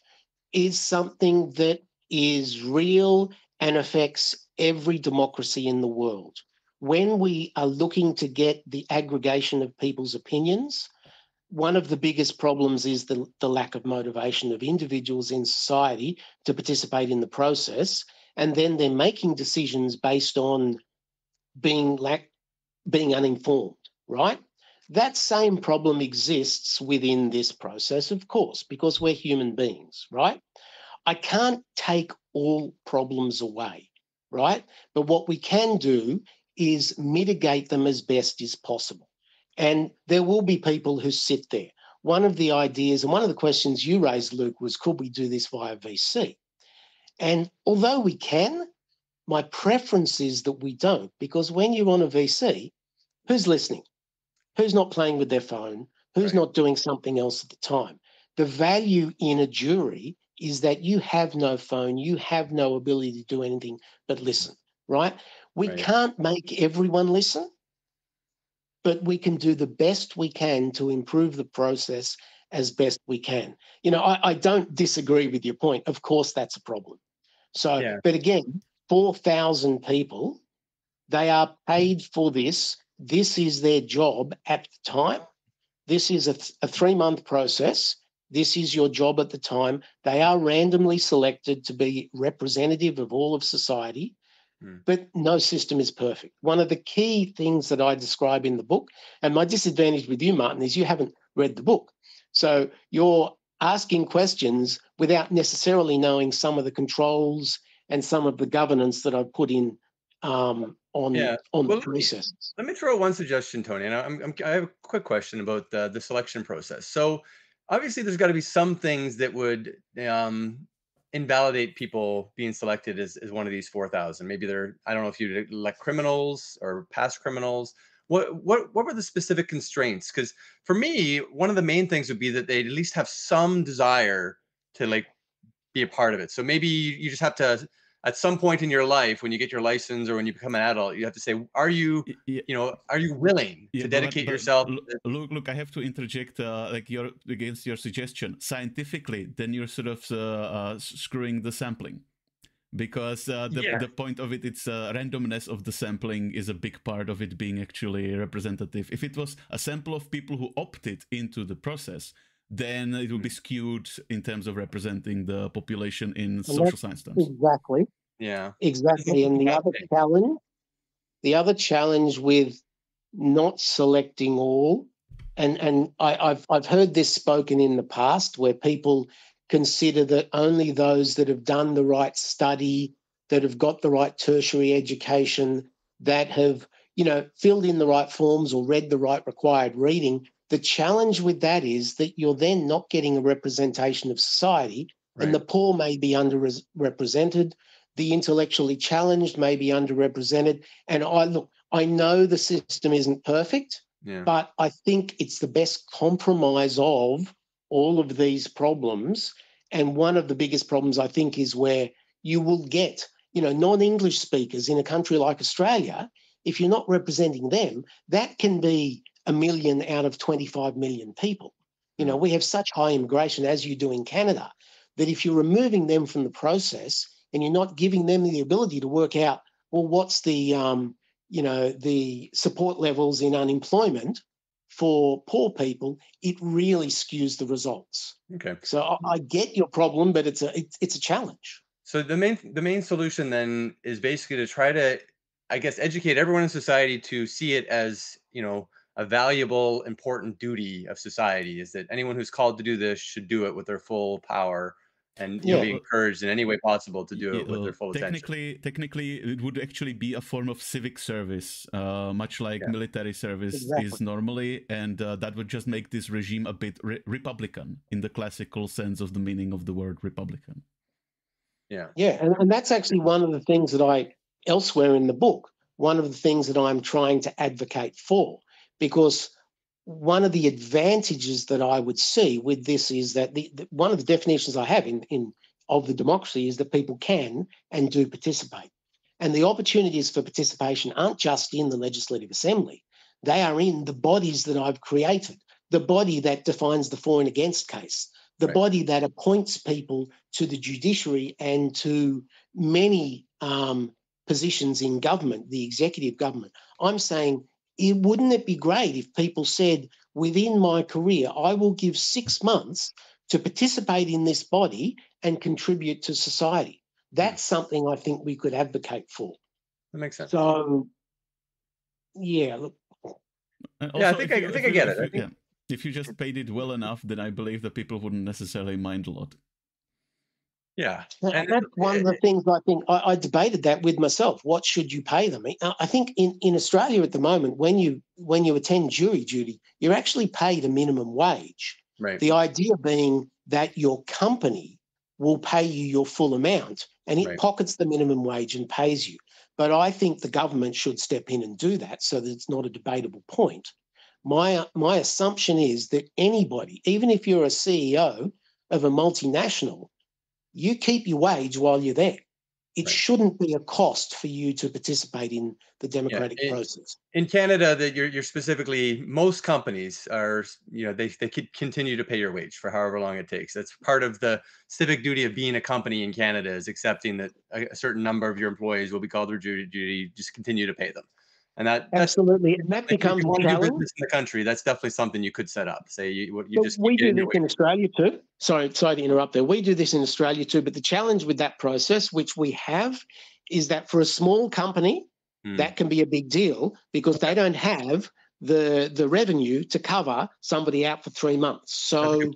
is something that is real and affects every democracy in the world. When we are looking to get the aggregation of people's opinions, one of the biggest problems is the lack of motivation of individuals in society to participate in the process, and then they're making decisions based on being uninformed, right? That same problem exists within this process, of course, because we're human beings, right? I can't take all problems away, right? But what we can do is mitigate them as best as possible. And there will be people who sit there. One of the ideas and one of the questions you raised, Luke, was could we do this via VC? And although we can, my preference is that we don't, because when you're on a VC, who's listening? Who's not playing with their phone? Who's Right. not doing something else at the time? The value in a jury is that you have no phone, you have no ability to do anything but listen, right? We Right. can't make everyone listen, but we can do the best we can to improve the process as best we can. You know, I don't disagree with your point. Of course, that's a problem. So, Yeah. but again, 4,000 people, they are paid for this. This is their job at the time. This is a 3-month process. This is your job at the time. They are randomly selected to be representative of all of society, but no system is perfect. One of the key things that I describe in the book, and my disadvantage with you, Martin, is you haven't read the book. So you're asking questions without necessarily knowing some of the controls and some of the governance that I've put in on Yeah. the Well, processes. let me throw one suggestion, Tony, and I have a quick question about the selection process. So, obviously, there's got to be some things that would invalidate people being selected as one of these 4,000. Maybe they're, I don't know if you elect criminals or past criminals. What were the specific constraints? Because for me, one of the main things would be that they at least have some desire to like be a part of it. So maybe you just have to, at some point in your life, when you get your license or when you become an adult, you have to say, are you, Yeah, are you willing yeah, to dedicate yourself? look, I have to interject, like against your suggestion. Scientifically, then you're sort of screwing the sampling, because the point of it, it's randomness of the sampling is a big part of it being actually representative. If it was a sample of people who opted into the process, then it would be skewed in terms of representing the population in social science terms. Exactly. Yeah. Exactly. And the other challenge with not selecting all, and I've heard this spoken in the past where people consider that only those that have done the right study, that have got the right tertiary education, that have, filled in the right forms or read the right required reading. The challenge with that is that you're then not getting a representation of society, and the poor may be underrepresented, the intellectually challenged may be underrepresented. And I know the system isn't perfect, but I think it's the best compromise of all of these problems. And one of the biggest problems, I think, is where you will get, non-English speakers in a country like Australia. If you're not representing them, that can be 1 million out of 25 million people. You know, we have such high immigration, as you do in Canada, that if you're removing them from the process and you're not giving them the ability to work out, well, what's the, the support levels in unemployment for poor people, it really skews the results. Okay. So I get your problem, but it's a challenge. So the main solution then is basically to try to, I guess, educate everyone in society to see it as, a valuable, important duty of society, is that anyone who's called to do this should do it with their full power and be encouraged in any way possible to do it with their full attention. Technically, it would actually be a form of civic service, much like military service is normally, and that would just make this regime a bit Republican in the classical sense of the meaning of the word Republican. Yeah, and that's actually one of the things that elsewhere in the book, one of the things that I'm trying to advocate for, because one of the advantages that I would see with this is that one of the definitions I have of the democracy is that people can and do participate. And the opportunities for participation aren't just in the Legislative Assembly. They are in the bodies that I've created, the body that defines the for and against case, the body that appoints people to the judiciary and to many positions in government, the executive government. I'm saying, wouldn't it be great if people said, within my career, I will give 6 months to participate in this body and contribute to society? That's something I think we could advocate for. That makes sense. So, yeah, look. I think I get it. If you just paid it well enough, then I believe that people wouldn't necessarily mind a lot. Yeah. And that's one of the things I think I debated that with myself. What should you pay them? I think in Australia at the moment, when you attend jury duty, you're actually paid a minimum wage. Right. The idea being that your company will pay you your full amount and it pockets the minimum wage and pays you. But I think the government should step in and do that so that it's not a debatable point. My assumption is that anybody, even if you're a CEO of a multinational, you keep your wage while you're there. It shouldn't be a cost for you to participate in the democratic process. In Canada, that you're specifically, most companies are, they could continue to pay your wage for however long it takes. That's part of the civic duty of being a company in Canada, is accepting that a certain number of your employees will be called to duty, just continue to pay them. And that's absolutely, and that becomes a challenge in the country. That's definitely something you could set up. Say we do this in Australia too. Sorry to interrupt there. We do this in Australia too, but the challenge with that process, which we have, is that for a small company, that can be a big deal because they don't have the revenue to cover somebody out for 3 months. So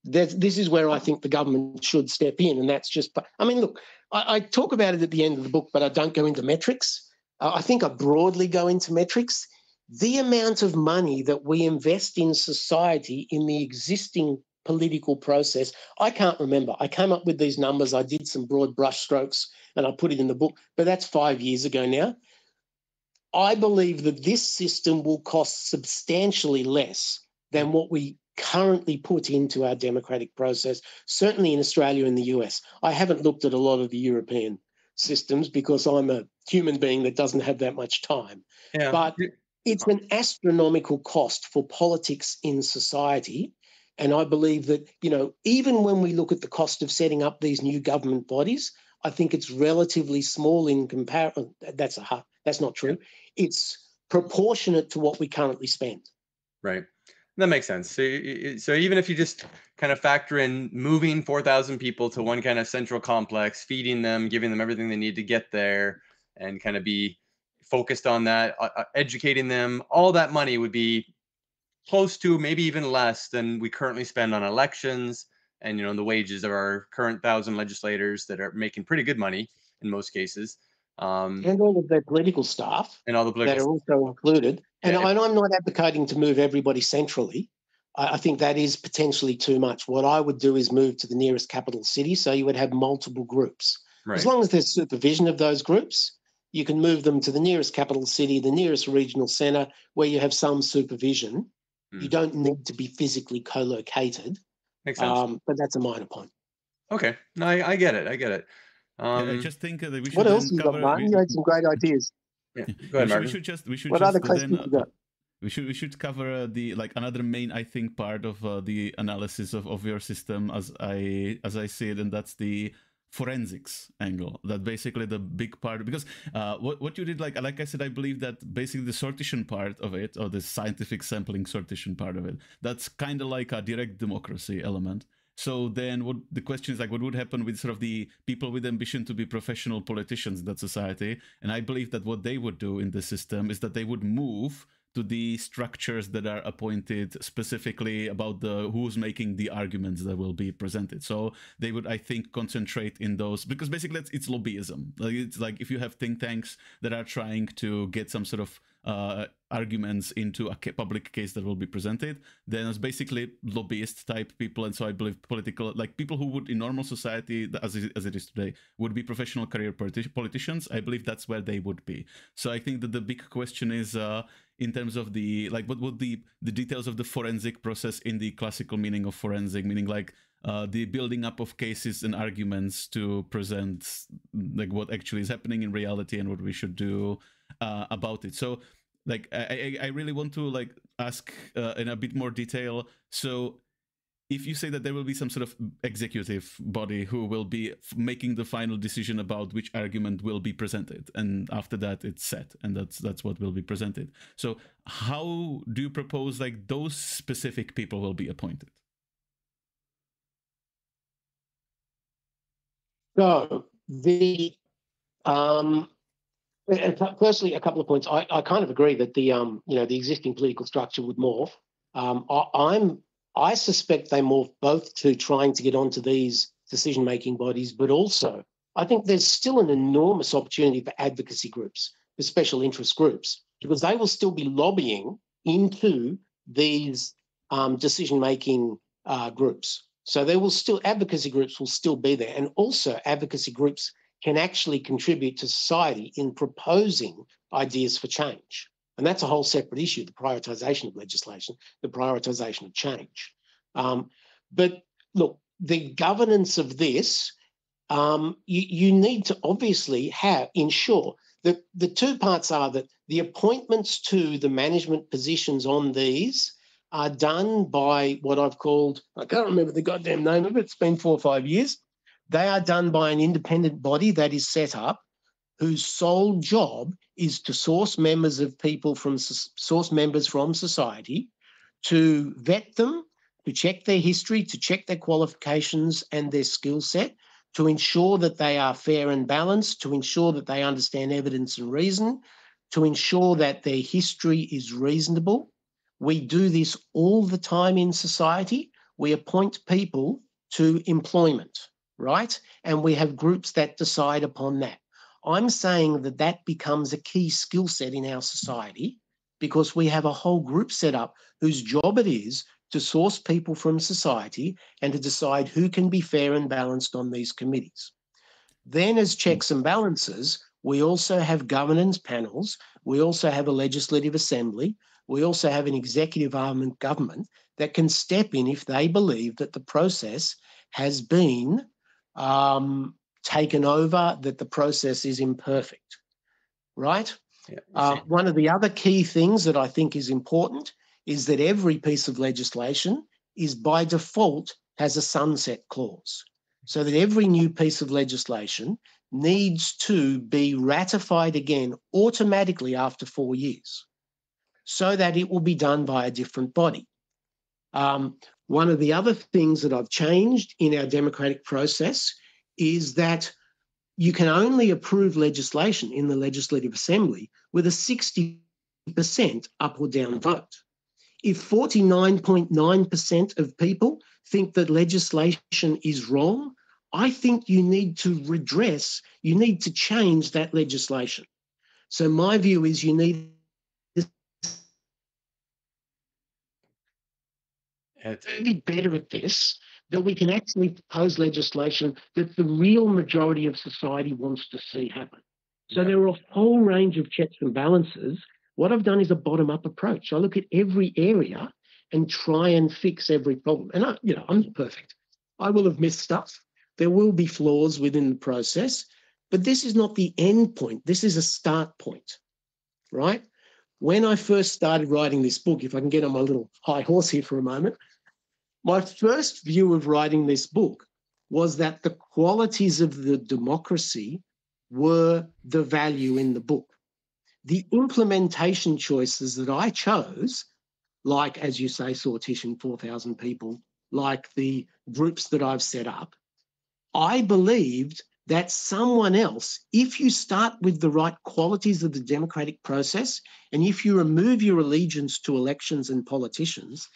this is where I think the government should step in, and that's just. I mean, look, I talk about it at the end of the book, but I don't go into metrics. I think I broadly go into metrics. The amount of money that we invest in society in the existing political process, I can't remember. I came up with these numbers. I did some broad brush strokes and I put it in the book, but that's 5 years ago now. I believe that this system will cost substantially less than what we currently put into our democratic process, certainly in Australia and the US. I haven't looked at a lot of the European systems because I'm a human being that doesn't have that much time. Yeah. But it's an astronomical cost for politics in society. And I believe that, even when we look at the cost of setting up these new government bodies, I think it's relatively small in comparison. That's not true. It's proportionate to what we currently spend. Right. That makes sense. So even if you just kind of factor in moving 4,000 people to one kind of central complex, feeding them, giving them everything they need to get there, and kind of be focused on that, educating them, all that money would be close to, maybe even less than we currently spend on elections and, the wages of our current 1,000 legislators that are making pretty good money in most cases. And all of their political staff and all the political that are also included. And I'm not advocating to move everybody centrally. I think that is potentially too much. What I would do is move to the nearest capital city, so you would have multiple groups. Right. As long as there's supervision of those groups, you can move them to the nearest capital city, the nearest regional centre, where you have some supervision. You don't need to be physically co-located. Makes sense. But that's a minor point. Okay. No, I get it. I just think that we should. What else you got, Martin? You had some great ideas. Yeah. Go ahead, Martin. We should what other questions you got? we should cover the another main, I think, part of the analysis of your system as I see it, and that's the forensics angle. That basically the big part, because what you did, like I said, I believe that basically the sortition part of it, or the scientific sampling sortition part of it, that's kind of like a direct democracy element. So then what the question is, like, what would happen with sort of the people with ambition to be professional politicians in that society? And I believe that what they would do in the system is that they would move to the structures that are appointed specifically about the who's making the arguments that will be presented. So they would, I think, concentrate in those, because basically it's lobbyism. Like, it's like if you have think tanks that are trying to get some sort of arguments into a public case that will be presented, then it's basically lobbyist type people. And so I believe political, like people who would in normal society as it is today would be professional career politicians. I believe that's where they would be. So I think that the big question is in terms of the, like, what would the details of the forensic process in the classical meaning of forensic, meaning like the building up of cases and arguments to present like what actually is happening in reality and what we should do about it. So like I really want to like ask in a bit more detail. So if you say that there will be some sort of executive body who will be making the final decision about which argument will be presented, and after that it's set, and that's what will be presented. So how do you propose like those specific people will be appointed? So firstly, a couple of points. I kind of agree that the the existing political structure would morph. I suspect they morph both to trying to get onto these decision-making bodies, but also I think there's still an enormous opportunity for advocacy groups, for special interest groups, because they will still be lobbying into these decision-making groups. So there will still, advocacy groups will still be there, and also advocacy groups can actually contribute to society in proposing ideas for change. And that's a whole separate issue, the prioritisation of legislation, the prioritisation of change. But look, the governance of this, you need to obviously ensure that the two parts are that the appointments to the management positions on these are done by what I've called, I can't remember the goddamn name of it, it's been 4 or 5 years. They are done by an independent body that is set up, whose sole job is to source members from society, to vet them, to check their history, to check their qualifications and their skill set, to ensure that they are fair and balanced, to ensure that they understand evidence and reason, to ensure that their history is reasonable. We do this all the time in society. We appoint people to employment, right? And we have groups that decide upon that. I'm saying that that becomes a key skill set in our society, because we have a whole group set up whose job it is to source people from society and to decide who can be fair and balanced on these committees. Then, as checks and balances, we also have governance panels. We also have a legislative assembly. We also have an executive arm of government that can step in if they believe that the process has been taken over, that the process is imperfect, right? Yeah, one of the other key things that I think is important is that every piece of legislation is by default has a sunset clause, so that every new piece of legislation needs to be ratified again automatically after 4 years, so that it will be done by a different body. One of the other things that I've changed in our democratic process is that you can only approve legislation in the Legislative Assembly with a 60% up or down vote. If 49.9% of people think that legislation is wrong, I think you need to change that legislation. So my view is you need to be better at this, that we can actually propose legislation that the real majority of society wants to see happen. So there are a whole range of checks and balances. What I've done is a bottom-up approach. I look at every area and try and fix every problem. And I'm not perfect. I will have missed stuff. There will be flaws within the process, but this is not the end point. This is a start point, right? when I first started writing this book, if I can get on my little high horse here for a moment, my first view of writing this book was that the qualities of the democracy were the value in the book. The implementation choices that I chose, like, as you say, sortition, 4,000 people, like the groups that I've set up, I believed that someone else, if you start with the right qualities of the democratic process, and if you remove your allegiance to elections and politicians,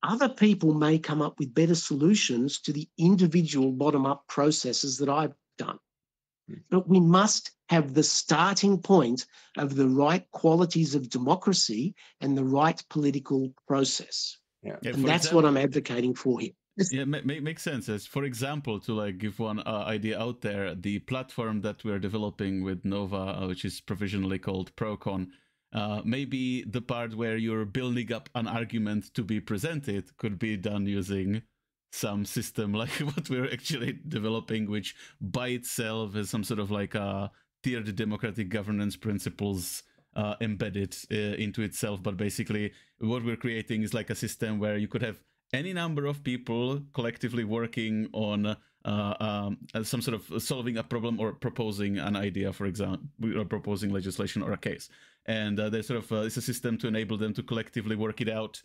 other people may come up with better solutions to the individual bottom-up processes that I've done. But we must have the starting point of the right qualities of democracy and the right political process. Yeah. And that's what I'm advocating for here. Yeah, makes sense. As for example, to like give one idea out there, the platform that we're developing with Nova, which is provisionally called Procon, maybe the part where you're building up an argument to be presented could be done using some system like what we're actually developing, which by itself has some sort of like tiered democratic governance principles embedded into itself. But basically, what we're creating is like a system where you could have any number of people collectively working on some sort of solving a problem or proposing an idea, for example, or proposing legislation or a case. And there's sort of it's a system to enable them to collectively work it out,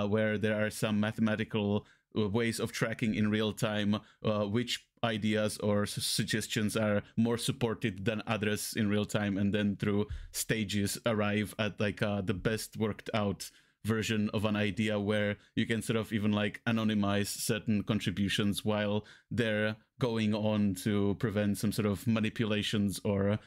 where there are some mathematical ways of tracking in real time which ideas or suggestions are more supported than others in real time, and then through stages arrive at like the best worked out version of an idea where you can sort of even like anonymize certain contributions while they're going on to prevent some sort of manipulations or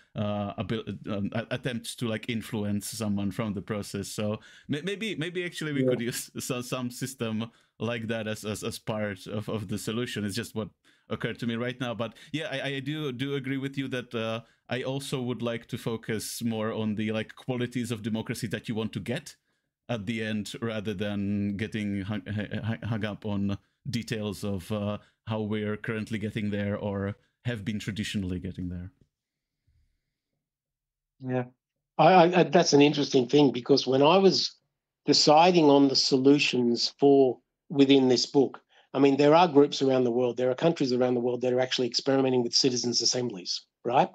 attempts to like influence someone from the process. So maybe actually we could use some system like that as part of the solution. It's just what occurred to me right now. But yeah, I do agree with you that I also would like to focus more on the like qualities of democracy that you want to get at the end, rather than getting hung up on details of how we're currently getting there or have been traditionally getting there. Yeah, I that's an interesting thing, because when I was deciding on the solutions for within this book, I mean, there are groups around the world, there are countries around the world that are actually experimenting with citizens' assemblies, right?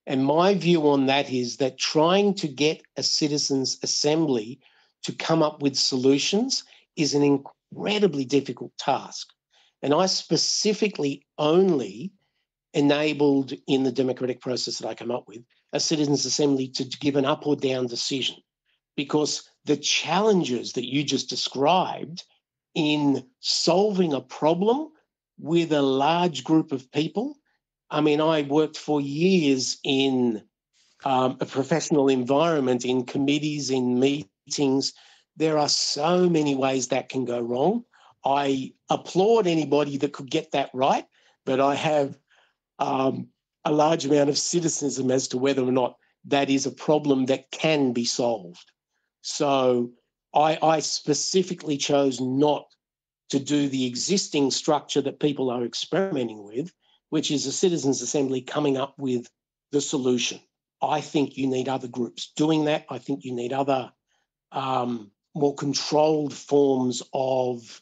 And my view on that is that trying to get a citizens' assembly to come up with solutions is an incredibly difficult task. And I specifically only enabled in the democratic process that I come up with a citizens' assembly to give an up or down decision, because the challenges that you just described in solving a problem with a large group of people. I mean, I worked for years in a professional environment, in committees, in meetings. There are so many ways that can go wrong. I applaud anybody that could get that right, but I have a large amount of cynicism as to whether or not that is a problem that can be solved. So I specifically chose not to do the existing structure that people are experimenting with, which is a citizens' assembly coming up with the solution. I think you need other groups doing that. I think you need other more controlled forms of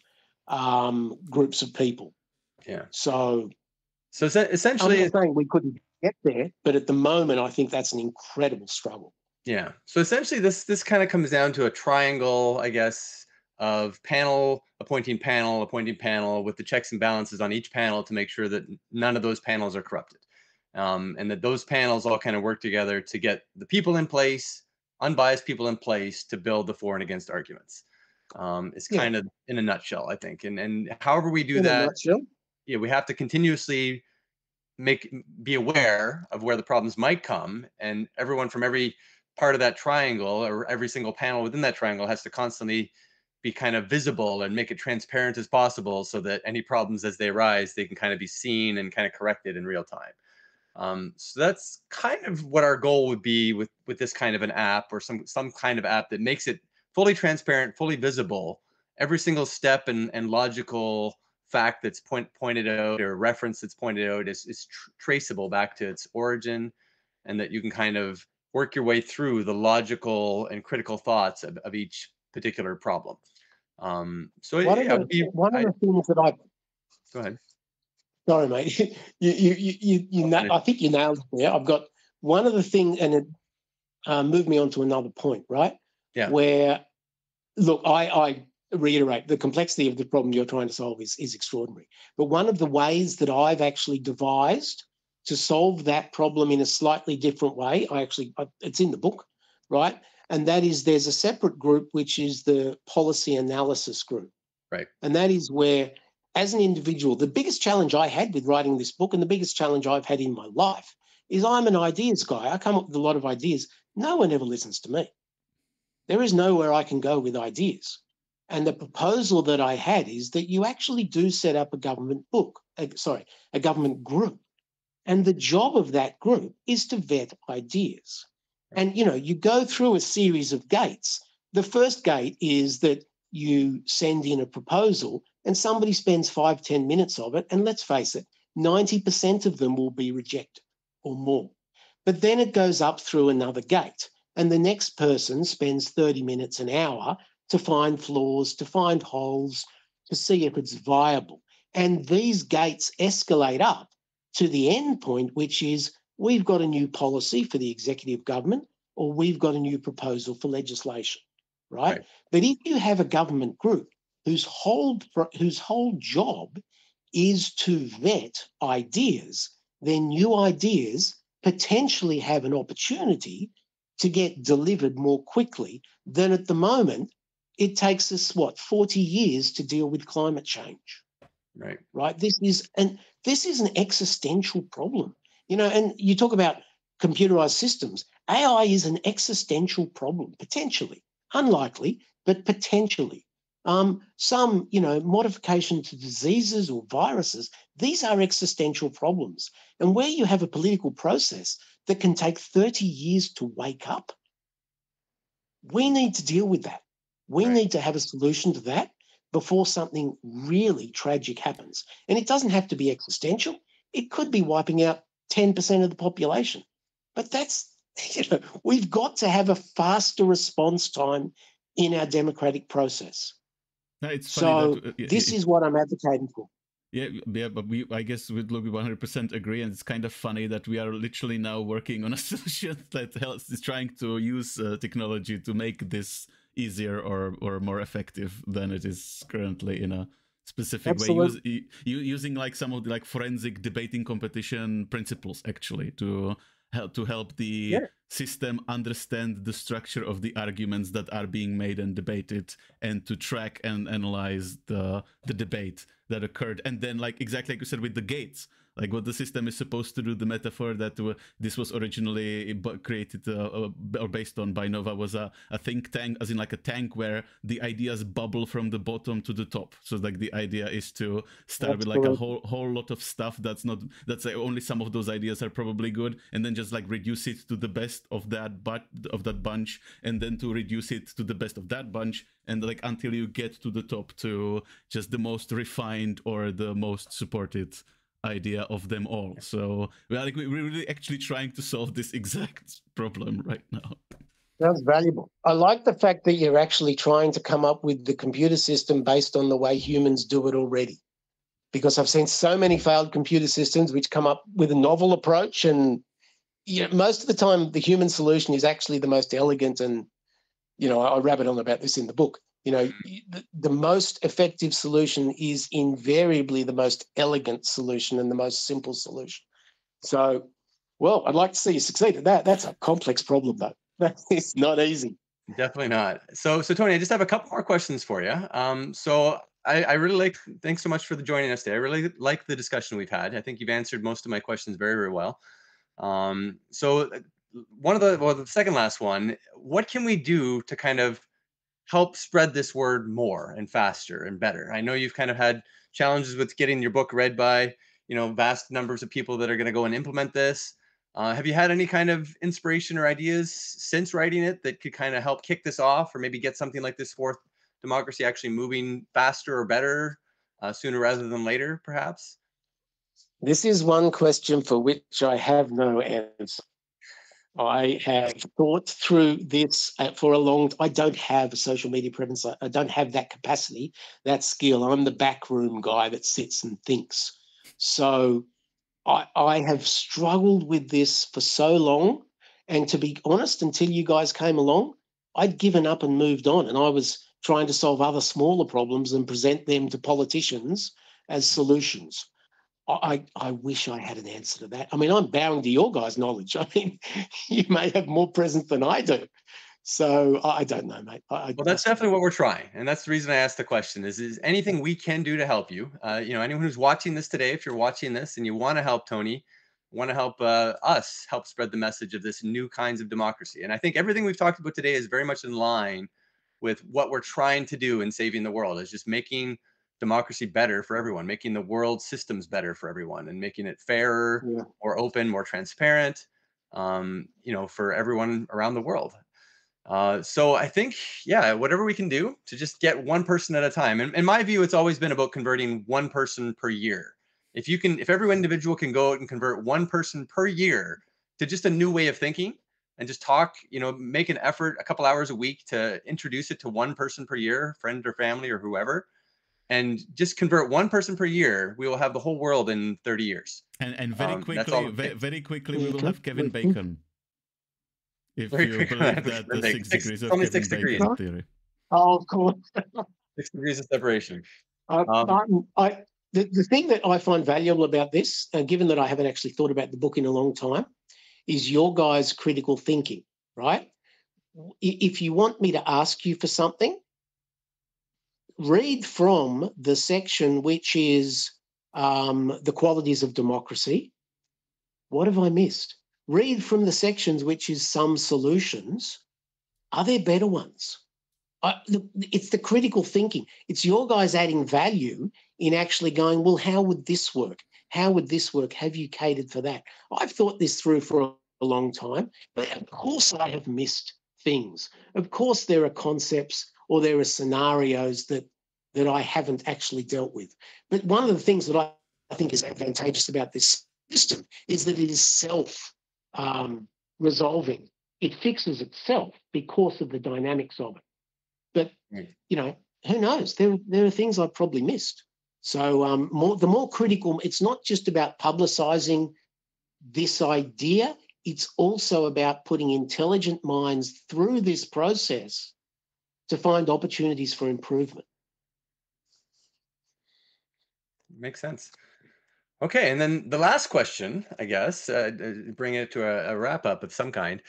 groups of people. Yeah. So essentially, I'm not saying we couldn't get there, but at the moment, I think that's an incredible struggle. Yeah. So essentially, this kind of comes down to a triangle, I guess, of appointing panel, with the checks and balances on each panel to make sure that none of those panels are corrupted, and that those panels all kind of work together to get the people in place, unbiased people in place, to build the for and against arguments. It's kind of in a nutshell, I think. And however we do that, yeah, we have to continuously be aware of where the problems might come, and everyone from every part of that triangle, or every single panel within that triangle, has to constantly be kind of visible and make it transparent as possible, so that any problems as they arise, they can kind of be seen and kind of corrected in real time. So that's kind of what our goal would be with this kind of an app, or some kind of app that makes it fully transparent, fully visible. Every single step and logical fact that's pointed out, or reference that's pointed out, is traceable back to its origin, and that you can kind of work your way through the logical and critical thoughts of each particular problem. So One of yeah, the things that I go ahead. sorry, mate, I think you nailed it there. I've got one of the things, and it moved me on to another point, right? Yeah. Where, look, I reiterate, the complexity of the problem you're trying to solve is extraordinary. But one of the ways that I've actually devised to solve that problem in a slightly different way, it's in the book, right? And that is, there's a separate group, which is the policy analysis group. Right. And that is where, as an individual, the biggest challenge I had with writing this book, and the biggest challenge I've had in my life, is I'm an ideas guy. I come up with a lot of ideas. No one ever listens to me. There is nowhere I can go with ideas. And the proposal that I had is that you actually do set up a government group. And the job of that group is to vet ideas. And, you go through a series of gates. The first gate is that you send in a proposal and somebody spends 5-10 minutes of it. And let's face it, 90% of them will be rejected or more. But then it goes up through another gate. And the next person spends 30 minutes, an hour to find flaws, to find holes, to see if it's viable. And these gates escalate up to the end point, which is we've got a new policy for the executive government, or we've got a new proposal for legislation, right? But if you have a government group whose whole job is to vet ideas, then new ideas potentially have an opportunity to get delivered more quickly than at the moment. It takes us, 40 years to deal with climate change. Right. This is an existential problem, and you talk about computerized systems. AI is an existential problem, potentially, unlikely, but potentially. Some, modification to diseases or viruses, these are existential problems. And where you have a political process that can take 30 years to wake up, we need to deal with that. We need to have a solution to that before something really tragic happens. And it doesn't have to be existential. It could be wiping out 10% of the population. But that's, we've got to have a faster response time in our democratic process. It's so funny that, this is what I'm advocating for. Yeah, but I guess we 100% agree, and it's kind of funny that we are literally now working on a solution that is trying to use technology to make this easier or more effective than it is currently in a specific way, using like some of the forensic debating competition principles actually to help the system understand the structure of the arguments that are being made and debated, and to track and analyze the debate that occurred. And then, exactly like you said with the gates, what the system is supposed to do, the metaphor that this was originally created or based on by Nova was a think tank, as in a tank where the ideas bubble from the bottom to the top. So the idea is to start with a whole lot of stuff that's only some of those ideas are probably good, and then just reduce it to the best of that bunch, and then to reduce it to the best of that bunch, and until you get to the top, to just the most refined or the most supported idea of them all. So we're really actually trying to solve this exact problem right now. That's valuable. I like the fact that you're actually trying to come up with the computer system based on the way humans do it already, because I've seen so many failed computer systems which come up with a novel approach, and most of the time the human solution is actually the most elegant. And I rabbit on about this in the book. The most effective solution is invariably the most elegant solution and the most simple solution. So, well, I'd like to see you succeed at that. That's a complex problem, though. It's not easy. Definitely not. So Tony, I just have a couple more questions for you. So I really thanks so much for joining us today. I really like the discussion we've had. I think you've answered most of my questions very, very well. So the second last one, what can we do to kind of help spread this word more and faster and better? I know you've kind of had challenges with getting your book read by, vast numbers of people that are going to go and implement this. Have you had any kind of inspiration or ideas since writing it that could kind of help kick this off, or maybe get something like this fourth democracy actually moving faster or better sooner rather than later, perhaps? This is one question for which I have no answer. I have thought through this for a long time. I don't have a social media presence. I don't have that capacity, that skill. I'm the backroom guy that sits and thinks. So I have struggled with this for so long. And to be honest, until you guys came along, I'd given up and moved on. And I was trying to solve other smaller problems and present them to politicians as solutions. I wish I had an answer to that. I mean, I'm bowing to your guys' knowledge. I mean, you may have more presence than I do. So I don't know, mate. Well, that's definitely what we're trying, and that's the reason I asked the question. Is anything we can do to help you? Anyone who's watching this today, if you're watching this and you want to help Tony, want to help us help spread the message of this new kinds of democracy. And I think everything we've talked about today is very much in line with what we're trying to do in saving the world. Is just making democracy better for everyone, making the world systems better for everyone, and making it fairer, more open, more transparent, for everyone around the world. So I think, whatever we can do to just get one person at a time. And in my view, it's always been about converting one person per year. If every individual can go out and convert one person per year to just a new way of thinking and just talk, make an effort a couple hours a week to introduce it to one person per year, friend or family or whoever, and just convert one person per year, we will have the whole world in 30 years. And very quickly, we will have Kevin Bacon. If you believe that the 6 degrees of Kevin Bacon theory. Oh, of course. 6 degrees of separation. The thing that I find valuable about this, given that I haven't actually thought about the book in a long time, is your guys' critical thinking, right? If you want me to ask you for something, read from the section which is the qualities of democracy. What have I missed? Read from the sections which is some solutions. Are there better ones? It's the critical thinking. It's your guys adding value in actually going, well, how would this work? How would this work? Have you catered for that? I've thought this through for a long time, but of course I have missed things. Of course there are concepts or there are scenarios that I haven't actually dealt with. But one of the things that I think is advantageous about this system is that it is self-resolving. It fixes itself because of the dynamics of it. But, who knows? There are things I've probably missed. So the more critical, it's not just about publicising this idea. It's also about putting intelligent minds through this process to find opportunities for improvement. Makes sense. Okay, and then the last question, I guess, bring it to a wrap up of some kind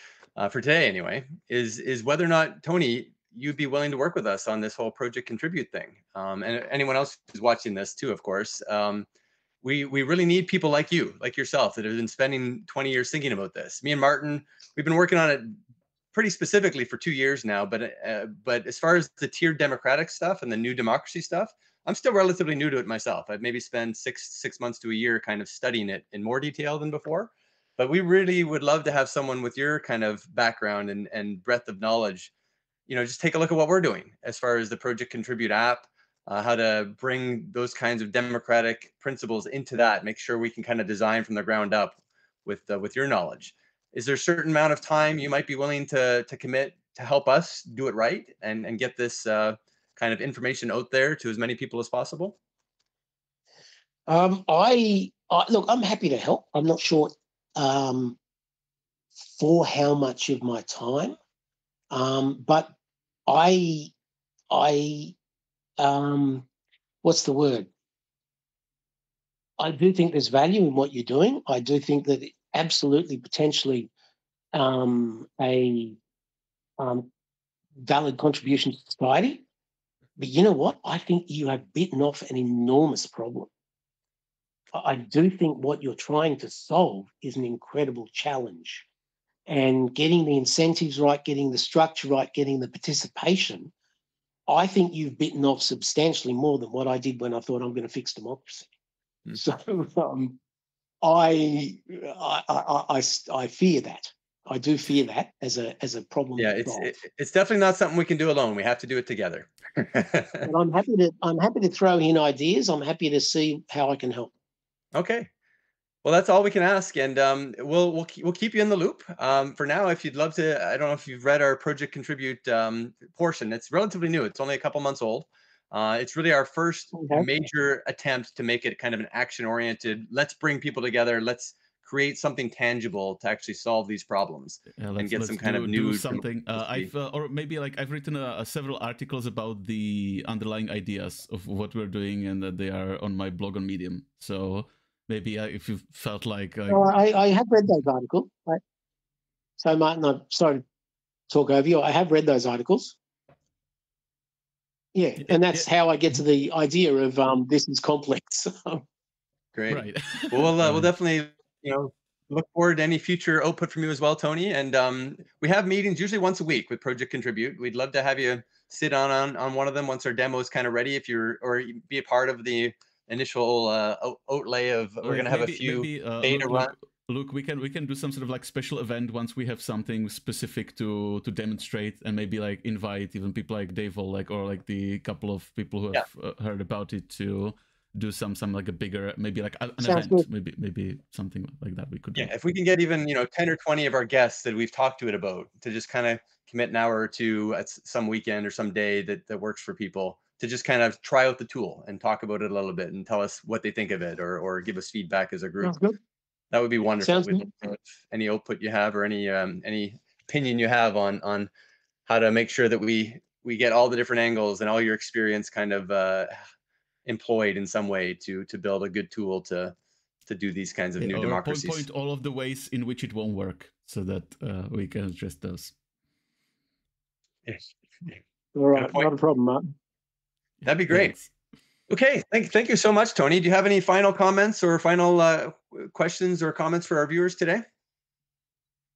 for today anyway, is whether or not, Tony, you'd be willing to work with us on this whole Project Contribute thing. And anyone else who's watching this too, of course. We really need people like you, like yourself, that have been spending 20 years thinking about this. Me and Martin, we've been working on it pretty specifically for 2 years now, but as far as the tiered democratic stuff and the new democracy stuff, I'm still relatively new to it myself. I've maybe spent six months to a year kind of studying it in more detail than before. But we really would love to have someone with your kind of background and breadth of knowledge, just take a look at what we're doing as far as the Project Contribute app, how to bring those kinds of democratic principles into that, make sure we can kind of design from the ground up with your knowledge. Is there a certain amount of time you might be willing to commit to help us do it right and get this kind of information out there to as many people as possible? Look, I'm happy to help. I'm not sure for how much of my time, but what's the word? I do think there's value in what you're doing. I do think that absolutely, potentially, a valid contribution to society. But you know what? I think you have bitten off an enormous problem. I do think what you're trying to solve is an incredible challenge. And getting the incentives right, getting the structure right, getting the participation, I think you've bitten off substantially more than what I did when I thought I'm going to fix democracy. So I fear that. I do fear that as a problem. Yeah, it's definitely not something we can do alone. We have to do it together. But I'm happy to throw in ideas. I'm happy to see how I can help. Okay. Well, that's all we can ask, and we'll keep you in the loop. For now, if you'd love to, I don't know if you've read our Project Contribute portion. It's relatively new. It's only a couple months old. It's really our first Okay. major attempt to make it kind of an action-oriented. Let's bring people together. Let's create something tangible to actually solve these problems and get some kind of do new something. democracy. Or maybe like I've written several articles about the underlying ideas of what we're doing, and that they are on my blog on Medium. So maybe if you felt like I have read those articles. So Martin, I'm sorry to talk over you. I have read those articles. Yeah, and that's how I get to the idea of this is complex. Great. Right. Well, we'll definitely, look forward to any future output from you as well, Tony. And we have meetings usually once a week with Project Contribute. We'd love to have you sit on one of them once our demo is kind of ready. If you're, or be a part of the initial outlay of, we're going to have a few beta run. Look, we can do some sort of like special event once we have something specific to demonstrate, and maybe like invite even people like Dave or like the couple of people who have heard about it to do some like a bigger, maybe like an event, good. maybe something like that we could do. Yeah, if we can get even 10 or 20 of our guests that we've talked to it about to just kind of commit an hour or two at some weekend or some day that works for people to just kind of try out the tool and talk about it a little bit and tell us what they think of it, or give us feedback as a group. That would be wonderful. Sounds good. Any output you have, or any opinion you have on how to make sure that we get all the different angles and all your experience kind of employed in some way to build a good tool to do these kinds of new democracies. Point all of the ways in which it won't work, so that we can address those. Yes. All right, not a problem, Martin. That'd be great. Thanks. Okay, thank you so much, Tony. Do you have any final comments or final questions or comments for our viewers today?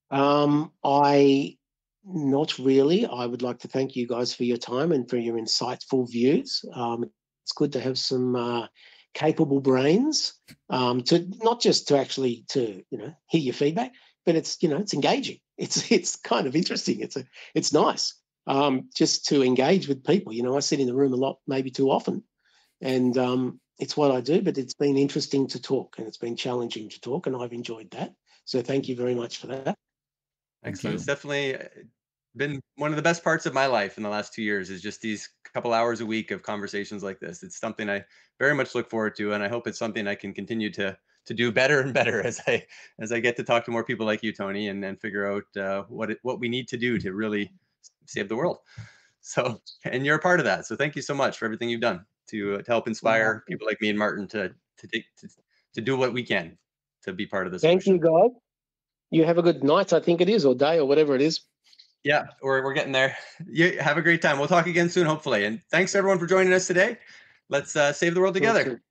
Not really. I would like to thank you guys for your time and for your insightful views. It's good to have some capable brains to not just to actually to hear your feedback, but it's it's engaging. It's kind of interesting. It's nice just to engage with people. I sit in the room a lot, maybe too often. And it's what I do, but it's been interesting to talk, and it's been challenging to talk, and I've enjoyed that. So thank you very much for that. Excellent. It's definitely been one of the best parts of my life in the last 2 years, is just these couple hours a week of conversations like this. It's something I very much look forward to, and I hope it's something I can continue to do better and better as I get to talk to more people like you, Tony, and figure out what we need to do to really save the world. So, and you're a part of that. So thank you so much for everything you've done to help inspire people like me and Martin to do what we can to be part of this. Thank you, guys. You have a good night, I think it is, or day, or whatever it is. Yeah, we're getting there. You have a great time. We'll talk again soon, hopefully. And thanks everyone for joining us today. Let's save the world together.